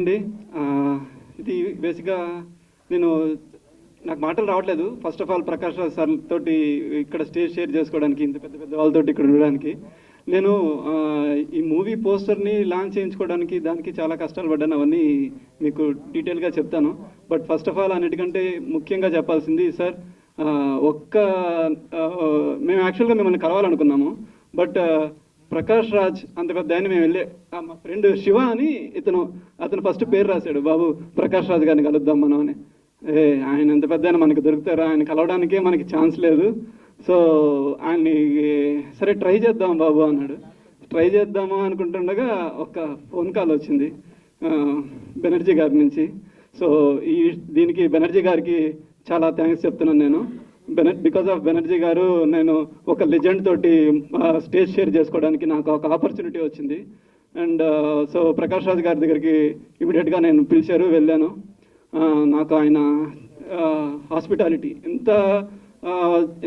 అండి. ఇది బేసిక్గా నేను నాకు మాటలు రావట్లేదు. First of all Prakash Raj sir తోటి ఇక్కడ స్టేజ్ షేర్ చేసుకోవడానికి, ఇంత పెద్ద పెద్ద వాళ్ళతోటి ఇక్కడ ఉండడానికి, నేను ఈ మూవీ పోస్టర్ని లాంచ్ చేయించుకోవడానికి దానికి చాలా కష్టాలు పడ్డాను. అవన్నీ మీకు డీటెయిల్గా చెప్తాను. బట్ ఫస్ట్ ఆఫ్ ఆల్ అన్నిటికంటే ముఖ్యంగా చెప్పాల్సింది సార్, మేము యాక్చువల్గా మిమ్మల్ని కలవాలనుకున్నాము. బట్ ప్రకాష్ రాజ్ అంత పెద్ద ఆయన మేము వెళ్ళే మా ఫ్రెండ్ శివ అని అతను ఫస్ట్ పేరు రాశాడు, బాబు ప్రకాష్ రాజ్ గారిని కలుద్దాం మనం అని. ఆయన ఎంత పెద్ద ఆయన మనకి దొరుకుతారా, ఆయన కలవడానికే మనకి ఛాన్స్ లేదు. సో ఆయన్ని సరే ట్రై చేద్దాం బాబు అన్నాడు. ట్రై చేద్దాము అనుకుంటుండగా ఒక ఫోన్ కాల్ వచ్చింది బెనర్జీ గారి నుంచి. సో దీనికి బెనర్జీ గారికి చాలా థ్యాంక్స్ చెప్తున్నాను నేను. బికాస్ ఆఫ్ బెనర్జీ గారు నేను ఒక లెజెండ్ తోటి స్టేజ్ షేర్ చేసుకోవడానికి నాకు ఒక ఆపర్చునిటీ వచ్చింది. అండ్ సో ప్రకాష్ రాజ్ గారి దగ్గరికి ఇమీడియట్గా నేను పిలిచారు, వెళ్ళాను. నాకు ఆయన హాస్పిటాలిటీ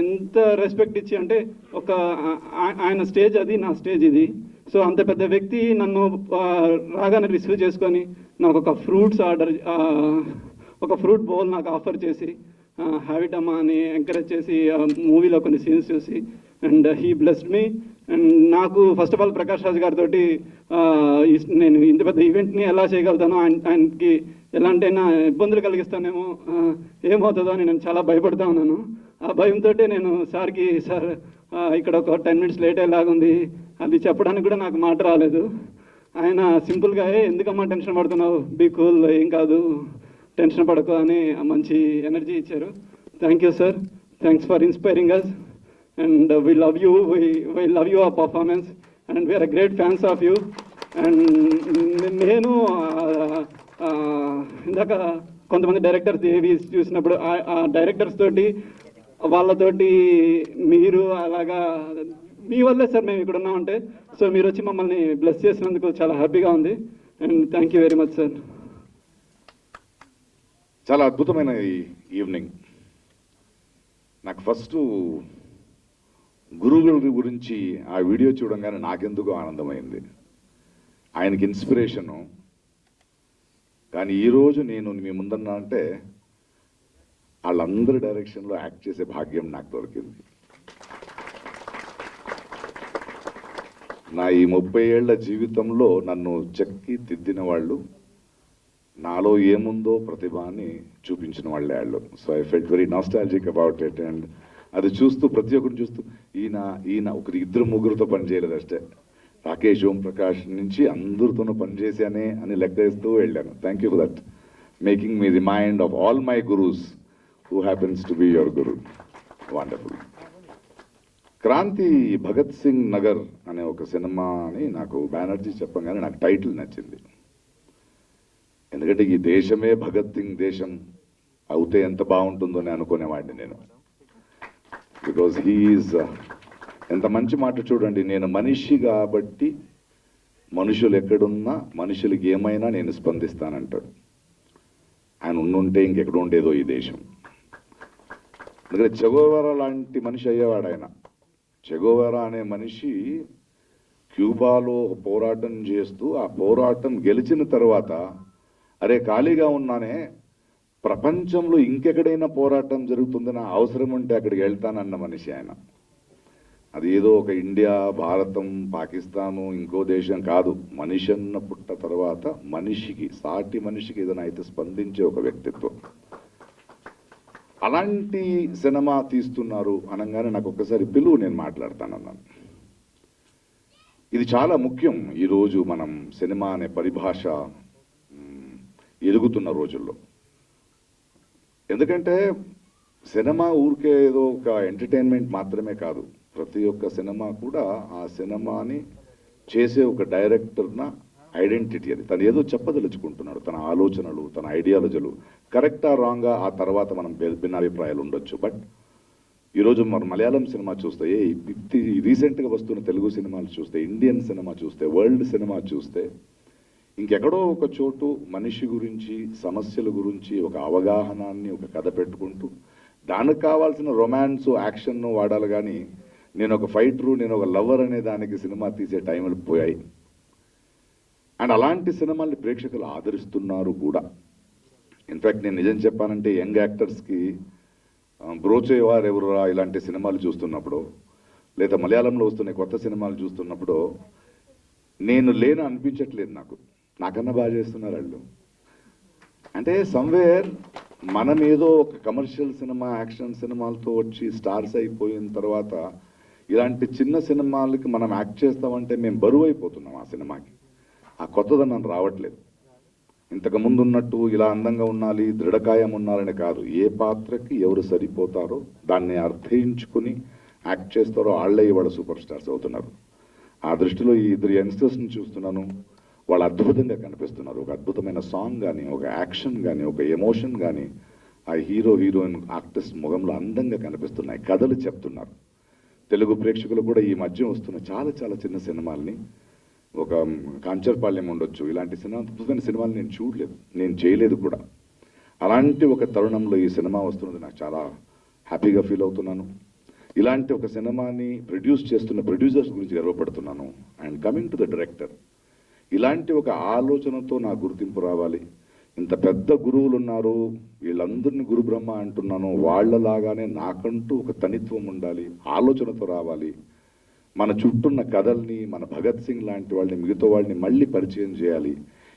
ఎంత రెస్పెక్ట్ ఇచ్చి, అంటే ఆయన స్టేజ్ అది, నా స్టేజ్ ఇది. సో అంత పెద్ద వ్యక్తి నన్ను రాగానే రిసీవ్ చేసుకొని నాకు ఒక ఫ్రూట్ బౌల్ నాకు ఆఫర్ చేసి, హ్యావ్ ఇట్ అమ్మా అని ఎంకరేజ్ చేసి మూవీలో కొన్ని సీన్స్ చూసి, and he blessed me. And నాకు first of all Prakash Raj గారితో నేను ఇంత పెద్ద ఈవెంట్ని ఎలా చేయగలుగుతానో, ఆయనకి ఎలాంటైనా ఇబ్బందులు కలిగిస్తానేమో, ఏమవుతుందో అని నేను చాలా భయపడతా ఉన్నాను. ఆ భయంతో నేను సార్కి, సార్ ఇక్కడ ఒక 10 minutes లేట్ అయ్యేలాగుంది అది చెప్పడానికి కూడా నాకు మాట రాలేదు. ఆయన సింపుల్గా ఎందుకమ్మా టెన్షన్ పడుతున్నావు, బీ కూల్, ఏం కాదు, టెన్షన్ పడకు అని మంచి ఎనర్జీ ఇచ్చారు. Thank you sir, thanks for inspiring us, and we love you, we love you ఆ performance, and we are a great fans of you. And నేను ఇందాక కొంతమంది డైరెక్టర్స్ ఏవి చూసినప్పుడు ఆ డైరెక్టర్స్ తోటి వాళ్ళతోటి మీరు అలాగా మీ వల్లే సార్ మేము ఇక్కడ ఉన్నామంటే, సో మీరు వచ్చి మమ్మల్ని బ్లెస్ చేసినందుకు చాలా హ్యాపీగా ఉంది. And thank you very much sir. చాలా అద్భుతమైన ఈవినింగ్. నాకు ఫస్ట్ గురువుల గురించి ఆ వీడియో చూడంగానే నాకెందుకో ఆనందమైంది, ఆయనకి ఇన్స్పిరేషను. కానీ ఈరోజు నేను మీ ముందన్నా అంటే వాళ్ళందరి డైరెక్షన్లో యాక్ట్ చేసే భాగ్యం నాకు దొరికింది. నా ఈ 30 ఏళ్ల జీవితంలో నన్ను చెక్కి తిద్దిన వాళ్ళు, నాలో ఏముందో ప్రతిభ అని చూపించిన వాళ్ళే వాళ్ళు. So I felt very nostalgic about it. And అది చూస్తూ ప్రతి ఒక్కరిని చూస్తూ ఈయన ఒకరి 2-3 పనిచేయలేదు అష్టే. రాకేష్, ఓం ప్రకాష్ నుంచి అందరితోనూ పనిచేశానే అని లెక్కేస్తూ వెళ్ళాను. Thank you for that, making me remind of all my gurus who happens to be your guru. Wonderful. Kranti Bhagat Singh Nagar అనే ఒక సినిమాని నాకు బెనర్జీ చెప్పగానే నాకు టైటిల్ నచ్చింది. ఎందుకంటే ఈ దేశమే భగత్ సింగ్ దేశం అవుతే ఎంత బాగుంటుందో అని అనుకునేవాడిని నేను. బికాజ్ హీఈస్ ఎంత మంచి మాట చూడండి, నేను మనిషి కాబట్టి మనుషులు ఎక్కడున్నా మనుషులకి ఏమైనా నేను స్పందిస్తానంటాడు. ఆయన ఉండుంటే ఇంకెక్కడ ఉండేదో ఈ దేశం. ఎందుకంటే చెగోవెరా లాంటి మనిషి అయ్యేవాడు ఆయన. చెగోవెరా అనే మనిషి క్యూబాలో పోరాటం చేస్తూ ఆ పోరాటం గెలిచిన తర్వాత, అరే ఖాళీగా ఉన్నానే, ప్రపంచంలో ఇంకెక్కడైనా పోరాటం జరుగుతుందని అవసరం ఉంటే అక్కడికి వెళ్తానన్న మనిషి ఆయన. అది ఏదో ఒక ఇండియా, భారతం, పాకిస్తాను, ఇంకో దేశం కాదు. మనిషి అన్న పుట్ట తర్వాత మనిషికి, సాటి మనిషికి ఏదైనా అయితే స్పందించే ఒక వ్యక్తిత్వం. అలాంటి సినిమా తీస్తున్నారు అనగానే నాకు ఒక్కసారి పిలువు, నేను మాట్లాడతానన్నాను. ఇది చాలా ముఖ్యం ఈరోజు మనం సినిమా అనే పరిభాష ఎదుగుతున్న రోజుల్లో. ఎందుకంటే సినిమా ఊరికే ఏదో ఒక ఎంటర్టైన్మెంట్ మాత్రమే కాదు. ప్రతి ఒక్క సినిమా కూడా ఆ సినిమాని చేసే ఒక డైరెక్టర్న ఐడెంటిటీ. అది తను ఏదో చెప్పదలుచుకుంటున్నాడు, తన ఆలోచనలు, తన ఐడియాలజీలు కరెక్టా రాంగా ఆ తర్వాత మనం భిన్నాభిప్రాయాలు ఉండొచ్చు. బట్ ఈరోజు మన మలయాళం సినిమా చూస్తే, రీసెంట్గా వస్తున్న తెలుగు సినిమాలు చూస్తే, ఇండియన్ సినిమా చూస్తే, వరల్డ్ సినిమా చూస్తే, ఇంకెక్కడో ఒక చోటు మనిషి గురించి, సమస్యల గురించి ఒక అవగాహనాన్ని, ఒక కథ పెట్టుకుంటూ దానికి కావాల్సిన రొమాన్స్, యాక్షన్ వాడాలి. కానీ నేను ఒక ఫైటరు, నేను ఒక లవర్ అనే దానికి సినిమా తీసే టైంలు పోయాయి. అండ్ అలాంటి సినిమాల్ని ప్రేక్షకులు ఆదరిస్తున్నారు కూడా. ఇన్ఫ్యాక్ట్ నేను నిజం చెప్పానంటే యంగ్ యాక్టర్స్కి బ్రోచేవారు ఎవరురా ఇలాంటి సినిమాలు చూస్తున్నప్పుడు, లేదా మలయాళంలో వస్తున్న కొత్త సినిమాలు చూస్తున్నప్పుడు నేను లేను అనిపించట్లేదు. నాకన్నా బాగా చేస్తున్నారు వాళ్ళు. అంటే సమ్వేర్ మనం ఏదో ఒక కమర్షియల్ సినిమా, యాక్షన్ సినిమాలతో వచ్చి స్టార్స్ అయిపోయిన తర్వాత ఇలాంటి చిన్న సినిమాలకి మనం యాక్ట్ చేస్తామంటే మేము బరువు అయిపోతున్నాం. ఆ సినిమాకి ఆ కొత్తదనం రావట్లేదు. ఇంతకుముందు ఉన్నట్టు ఇలా అందంగా ఉండాలి, దృఢకాయం ఉండాలని కాదు. ఏ పాత్రకి ఎవరు సరిపోతారో దాన్ని అర్థయించుకుని యాక్ట్ చేస్తారో వాళ్ళే ఇవాళ సూపర్ స్టార్స్ అవుతున్నారు. ఆ దృష్టిలో ఈ ఇద్దరు యంగ్స్టర్స్ని చూస్తున్నాను. వాళ్ళు అద్భుతంగా కనిపిస్తున్నారు. ఒక అద్భుతమైన సాంగ్ కానీ, ఒక యాక్షన్ కానీ, ఒక ఎమోషన్ కానీ ఆ హీరోయిన్ ఆర్టిస్ట్ ముఖంలో అందంగా కనిపిస్తున్నాయి. కథలు చెప్తున్నారు. తెలుగు ప్రేక్షకులు కూడా ఈ మధ్య వస్తున్న చాలా చాలా చిన్న సినిమాల్ని, ఒక కాంచర్పాళ్యం ఉండొచ్చు, ఇలాంటి అద్భుతమైన సినిమాలు నేను చూడలేదు, నేను చేయలేదు కూడా. అలాంటి ఒక తరుణంలో ఈ సినిమా వస్తున్నది నాకు చాలా హ్యాపీగా ఫీల్ అవుతున్నాను. ఇలాంటి ఒక సినిమాని ప్రొడ్యూస్ చేస్తున్న ప్రొడ్యూసర్స్ గురించి గర్వపడుతున్నాను. And coming to the director, ఇలాంటి ఒక ఆలోచనతో నా గుర్తింపు రావాలి. ఇంత పెద్ద గురువులు ఉన్నారు, వీళ్ళందరినీ గురు బ్రహ్మ అంటున్నాను. వాళ్ళలాగానే నాకంటూ ఒక తనిత్వం ఉండాలి, ఆలోచనతో రావాలి. మన చుట్టూన్న కథల్ని, మన భగత్ సింగ్ లాంటి వాళ్ళని, మిగతా వాళ్ళని మళ్ళీ పరిచయం చేయాలి.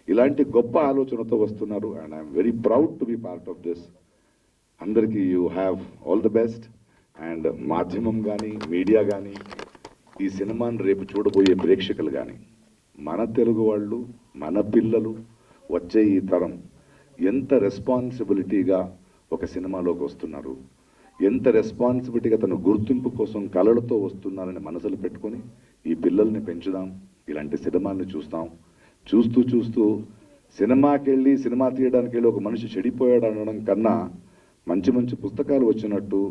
ఇలాంటి గొప్ప ఆలోచనతో వస్తున్నారు. And I'm very proud to be part of this. అందరికీ you have all the best. And మాధ్యమం కానీ, మీడియా కానీ, ఈ సినిమాని రేపు చూడబోయే ప్రేక్షకులు కానీ, మన తెలుగు వాళ్ళు, మన పిల్లలు, వచ్చే ఈ తరం ఎంత రెస్పాన్సిబిలిటీగా ఒక సినిమాలోకి వస్తున్నారు, ఎంత రెస్పాన్సిబిలిటీగా తన గుర్తింపు కోసం కళలతో వస్తున్నారని మనసులు పెట్టుకొని ఈ పిల్లల్ని పెంచుదాం. ఇలాంటి సినిమాల్ని చూస్తాం. చూస్తూ సినిమాకి వెళ్ళి, సినిమా తీయడానికి వెళ్ళి ఒక మనిషి చెడిపోయాడు అనడం కన్నా మంచి మంచి పుస్తకాలు వచ్చినట్టు,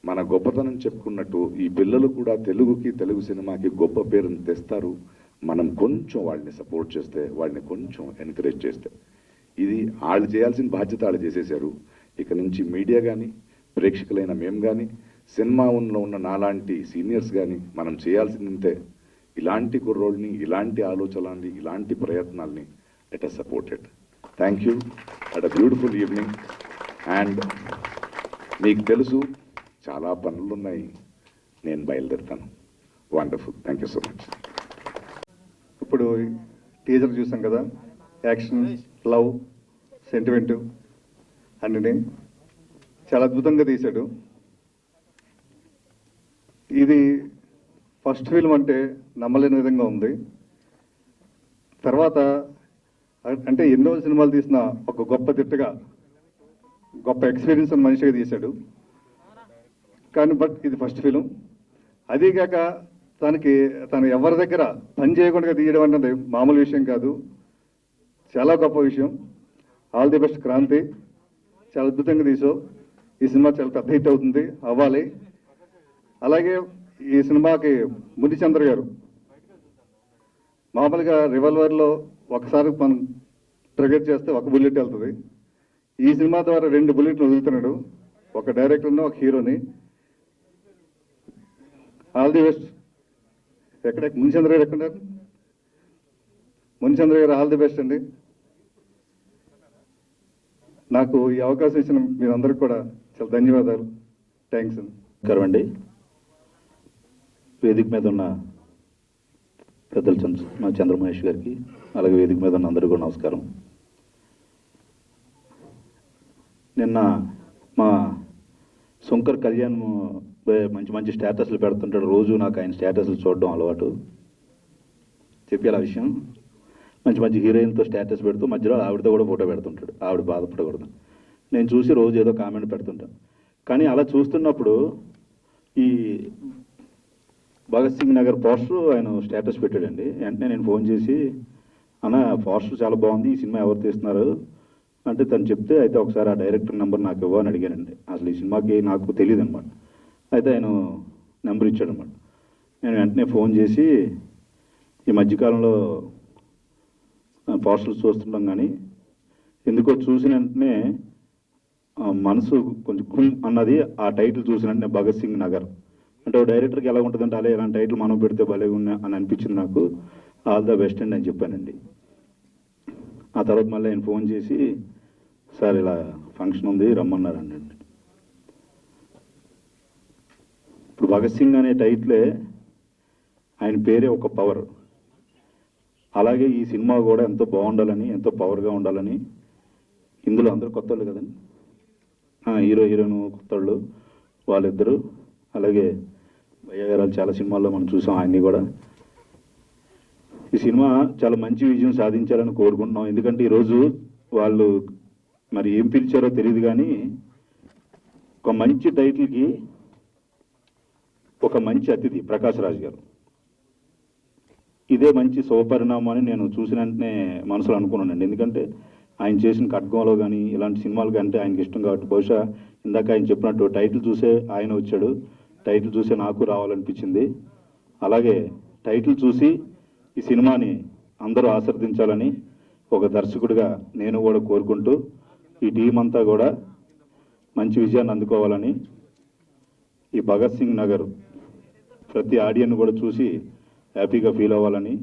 మన గొప్పతనం చెప్పుకున్నట్టు ఈ పిల్లలు కూడా తెలుగుకి, తెలుగు సినిమాకి గొప్ప పేరుని తెస్తారు. మనం కొంచెం వాళ్ళని సపోర్ట్ చేస్తే, వాళ్ళని కొంచెం ఎంకరేజ్ చేస్తే. ఇది వాళ్ళు చేయాల్సిన బాధ్యత వాళ్ళు చేసేశారు. ఇక నుంచి మీడియా కానీ, ప్రేక్షకులైన మేము కానీ, సినిమాలో ఉన్న నాలాంటి సీనియర్స్ కానీ మనం చేయాల్సిందంతే. ఇలాంటి కుర్రోళ్ళని, ఇలాంటి ఆలోచనల్ని, ఇలాంటి ప్రయత్నాల్ని let us support it. Thank you. At a beautiful evening. And మీకు తెలుసు చాలా పనులున్నాయి, నేను బయలుదేరుతాను. Wonderful. Thank you so much. ఇప్పుడు టీజర్ చూసాం కదా, యాక్షన్, లవ్, సెంటిమెంటు అన్నీ చాలా అద్భుతంగా తీశాడు. ఇది ఫస్ట్ ఫిల్మ్ అంటే నమ్మలేని విధంగా ఉంది. తర్వాత అంటే ఎన్నో సినిమాలు తీసిన ఒక గొప్ప తిట్టగా, గొప్ప ఎక్స్పీరియన్స్ ఉన్న మనిషిగా తీశాడు. కానీ బట్ ఇది ఫస్ట్ ఫిలిం. అదీగాక తను ఎవరి దగ్గర పని చేయకుండా తీయడం అన్నది మామూలు విషయం కాదు, చాలా గొప్ప విషయం. ఆల్ ది బెస్ట్ క్రాంతి, చాలా అద్భుతంగా తీసావు. ఈ సినిమా చాలా పెద్ద హిట్ అవుతుంది, అవ్వాలి. అలాగే ఈ సినిమాకి మునిచంద్ర గారు, మామూలుగా రివాల్వర్లో ఒకసారి మనం ట్రిగర్ చేస్తే ఒక బుల్లెట్ వెళ్తుంది. ఈ సినిమా ద్వారా 2 బుల్లెట్లు వదులుతున్నాడు, ఒక డైరెక్టర్ని, ఒక హీరోని. All the best. ఎక్కడ మునిచంద్ర గారు ఎక్కడున్నారు? మునిచంద్ర గారు ఆల్ ది బెస్ట్ అండి. నాకు ఈ అవకాశం ఇచ్చిన మీరందరికీ కూడా చాలా ధన్యవాదాలు. థ్యాంక్స్ అండి. నమస్కారం అండి. వేదిక మీద ఉన్న పెద్దలు మా చంద్రమహేష్ గారికి, అలాగే వేదిక మీద ఉన్న అందరికీ కూడా నమస్కారం. నిన్న మా శంకర్ కళ్యాణ్ మంచి మంచి స్టేటస్లు పెడుతుంటాడు. రోజు నాకు ఆయన స్టేటస్లు చూడడం అలవాటు. చెప్పాలి ఆ విషయం. మంచి మంచి హీరోయిన్తో స్టేటస్ పెడుతూ మధ్యలో ఆవిడతో కూడా ఫోటో పెడుతుంటాడు. ఆవిడ బాధపడకూడదు. నేను చూసి రోజు ఏదో కామెంట్ పెడుతుంటాను. కానీ అలా చూస్తున్నప్పుడు ఈ భగత్ సింగ్ నగర్ పోస్టర్ ఆయన స్టేటస్ పెట్టాడండి. వెంటనే నేను ఫోన్ చేసి, అన్న పోస్టర్ చాలా బాగుంది, ఈ సినిమా ఎవరు తీస్తున్నారు అంటే తను చెప్తే, అయితే ఒకసారి ఆ డైరెక్టర్ నెంబర్ నాకు ఇవ్వని అడిగానండి. అసలు ఈ సినిమాకి నాకు తెలియదు అనమాట. అయితే ఆయన నెంబర్ ఇచ్చాడనమాట. నేను వెంటనే ఫోన్ చేసి, ఈ మధ్యకాలంలో పోస్టర్స్ చూస్తుంటాం కానీ ఎందుకో చూసిన వెంటనే మనసు కొంచెం కుల్ అన్నది. ఆ టైటిల్ చూసిన వెంటనే భగత్ సింగ్ నగర్ అంటే ఓ డైరెక్టర్కి ఎలా ఉంటుందంటే, అలా ఇలాంటి టైటిల్ మనం పెడితే భలే ఉన్నా అని అనిపించింది నాకు. ఆల్ ద బెస్ట్ అండి అని చెప్పానండి. ఆ తర్వాత మళ్ళీ ఆయన ఫోన్ చేసి సార్ ఇలా ఫంక్షన్ ఉంది రమ్మన్నారు అండి. ఇప్పుడు భగత్ సింగ్ అనే టైటిలే ఆయన పేరే ఒక పవర్. అలాగే ఈ సినిమా కూడా ఎంతో బాగుండాలని, ఎంతో పవర్గా ఉండాలని, ఇందులో అందరూ కొత్త వాళ్ళు కదండి, హీరో హీరోయిన్ కొత్త వాళ్ళు, వాళ్ళిద్దరూ, అలాగే భయ్య గారు చాలా సినిమాల్లో మనం చూసాం ఆయన్ని కూడా. ఈ సినిమా చాలా మంచి విజయం సాధించాలని కోరుకుంటున్నాం. ఎందుకంటే ఈరోజు వాళ్ళు మరి ఏం పిలిచారో తెలియదు కానీ ఒక మంచి టైటిల్కి ఒక మంచి అతిథి ప్రకాష్ రాజ్ గారు, ఇదే మంచి శుభపరిణామం అని నేను చూసిన వెంటనే మనసులో అనుకున్నానండి. ఎందుకంటే ఆయన చేసిన ఖడ్గంలో కానీ ఇలాంటి సినిమాలు కంటే ఆయనకి ఇష్టం కాబట్టి, బహుశా ఇందాక ఆయన చెప్పినట్టు టైటిల్ చూసే ఆయన వచ్చాడు, టైటిల్ చూసే నాకు రావాలనిపించింది. అలాగే టైటిల్ చూసి ఈ సినిమాని అందరూ ఆశీర్వదించాలని ఒక దర్శకుడిగా నేను కూడా కోరుకుంటూ, ఈ టీం అంతా కూడా మంచి విజయాన్ని అందుకోవాలని, ఈ భగత్ సింగ్ నగర్ ప్రతి ఆడియన్ కూడా చూసి హ్యాపీగా ఫీల్ అవ్వాలని,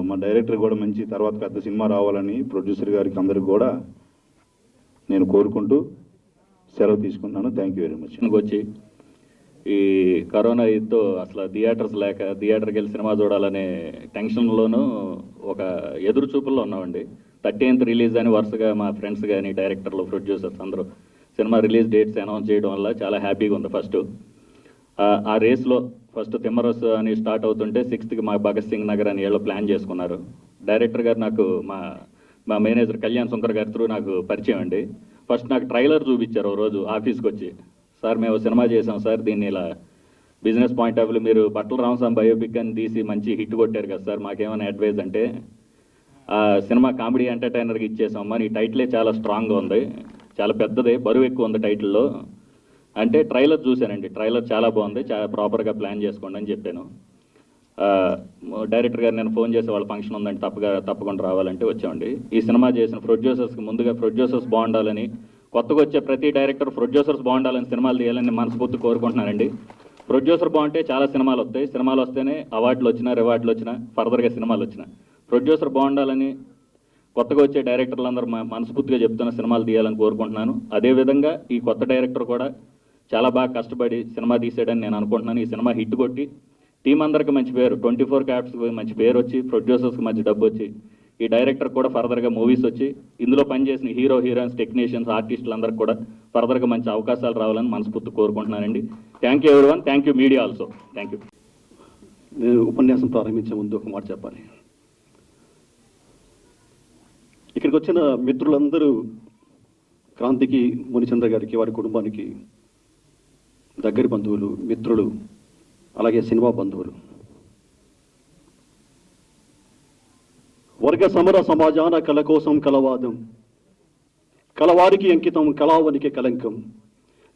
మా డైరెక్టర్ కూడా మంచి తర్వాత పెద్ద సినిమా రావాలని ప్రొడ్యూసర్ గారికి అందరికి కూడా నేను కోరుకుంటూ సెలవు తీసుకుంటున్నాను. Thank you very much. వచ్చి ఈ కరోనా ఇదితో అసలు థియేటర్స్ లేక థియేటర్కి వెళ్ళి సినిమా చూడాలనే టెన్షన్లోనూ ఒక ఎదురు చూపుల్లో ఉన్నామండి. 13th రిలీజ్ అని వరుసగా మా ఫ్రెండ్స్ కానీ డైరెక్టర్లు ప్రొడ్యూసర్స్ అందరూ సినిమా రిలీజ్ డేట్స్ అనౌన్స్ చేయడం వల్ల చాలా హ్యాపీగా ఉంది. ఫస్ట్ ఆ రేస్లో ఫస్ట్ తిమ్మరస్ అని స్టార్ట్ అవుతుంటే 6th మా భగత్ సింగ్ నగర్ అని ఏళ్ళు ప్లాన్ చేసుకున్నారు. డైరెక్టర్ గారు నాకు మా మేనేజర్ కళ్యాణ్ శంకర్ గారి త్రూ నాకు పరిచయం అండి. ఫస్ట్ నాకు ట్రైలర్ చూపించారు ఓ రోజు ఆఫీస్కి వచ్చి, సార్ మేము సినిమా చేసాం సార్, దీన్ని ఇలా బిజినెస్ పాయింట్ ఆఫ్ వ్యూ మీరు బట్టల రామస్వామి బయోపిక్ అని తీసి మంచి హిట్ కొట్టారు కదా సార్, మాకేమైనా అడ్వైజ్ అంటే, ఆ సినిమా కామెడీ ఎంటర్టైనర్కి ఇచ్చేసాం అని, ఈ టైటిలే చాలా స్ట్రాంగ్గా ఉంది, చాలా పెద్దదే, బరువు ఎక్కువ ఉంది టైటిల్లో అంటే. ట్రైలర్ చూశానండి, ట్రైలర్ చాలా బాగుంది, చాలా ప్రాపర్గా ప్లాన్ చేసుకోండి అని చెప్పాను. డైరెక్టర్ గారు నేను ఫోన్ చేసి వాళ్ళ ఫంక్షన్ ఉందంటే తప్పకుండా రావాలంటే వచ్చామండి. ఈ సినిమా చేసిన ప్రొడ్యూసర్స్కి ముందుగా ప్రొడ్యూసర్స్ బాగుండాలని, కొత్తగా వచ్చే ప్రతి డైరెక్టర్ ప్రొడ్యూసర్స్ బాగుండాలని సినిమాలు తీయాలని మనస్ఫూర్తి కోరుకుంటున్నానండి. ప్రొడ్యూసర్ బాగుంటే చాలా సినిమాలు వస్తాయి, సినిమాలు వస్తేనే అవార్డులు వచ్చినా రివార్డులు వచ్చినా ఫర్దర్గా సినిమాలు వచ్చినా, ప్రొడ్యూసర్ బాగుండాలని కొత్తగా వచ్చే డైరెక్టర్లు అందరూ మనస్ఫూర్తిగా చెప్తున్న సినిమాలు తీయాలని కోరుకుంటున్నాను. అదేవిధంగా ఈ కొత్త డైరెక్టర్ కూడా చాలా బాగా కష్టపడి సినిమా తీసాడని నేను అనుకుంటున్నాను. ఈ సినిమా హిట్ కొట్టి టీం అందరికి మంచి పేరు, 24 క్రాఫ్ట్స్కి మంచి పేరు వచ్చి, ప్రొడ్యూసర్స్కి మంచి డబ్బు వచ్చి, ఈ డైరెక్టర్ కూడా ఫర్దర్గా మూవీస్ వచ్చి, ఇందులో పనిచేసిన హీరో హీరోయిన్స్ టెక్నీషియన్స్ ఆర్టిస్టులు అందరికి కూడా ఫర్దర్గా మంచి అవకాశాలు రావాలని మనస్ఫూర్తి కోరుకుంటున్నానండి. Thank you everyone, thank you media also, thank you. నేను ఉపన్యాసం ప్రారంభించే ముందు ఒక మాట చెప్పాలి. ఇక్కడికి వచ్చిన మిత్రులందరూ క్రాంతికి, మునిచంద్ర గారికి, వారి కుటుంబానికి దగ్గరి బంధువులు, మిత్రులు, అలాగే సినిమా బంధువులు. వర్గ సమర సమాజాన కళ కోసం కలవాదం, కలవారికి అంకితం కళావనికి కలంకం,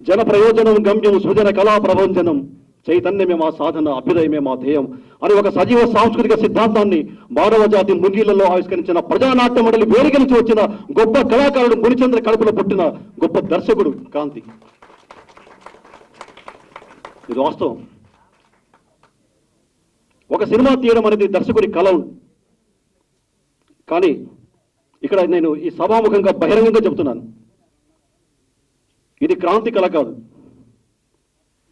జన ప్రయోజనం గమ్యం సృజన కళా ప్రభంజనం, చైతన్యమే మా సాధన అభ్యుదయమే మా ధ్యేయం అని ఒక సజీవ సాంస్కృతిక సిద్ధాంతాన్ని మానవ జాతి ముంగీలలో ఆవిష్కరించిన ప్రజానాట్య మండలి వేదిక నుంచి వచ్చిన గొప్ప కళాకారుడు మునిచంద్ర కడుపులో పుట్టిన గొప్ప దర్శకుడు క్రాంతి. ఇది వాస్తవం. ఒక సినిమా తీయడం అనేది దర్శకుడి కళ. కానీ ఇక్కడ నేను ఈ సభాముఖంగా బహిరంగంగా చెబుతున్నాను, ఇది క్రాంతి కళ కాదు,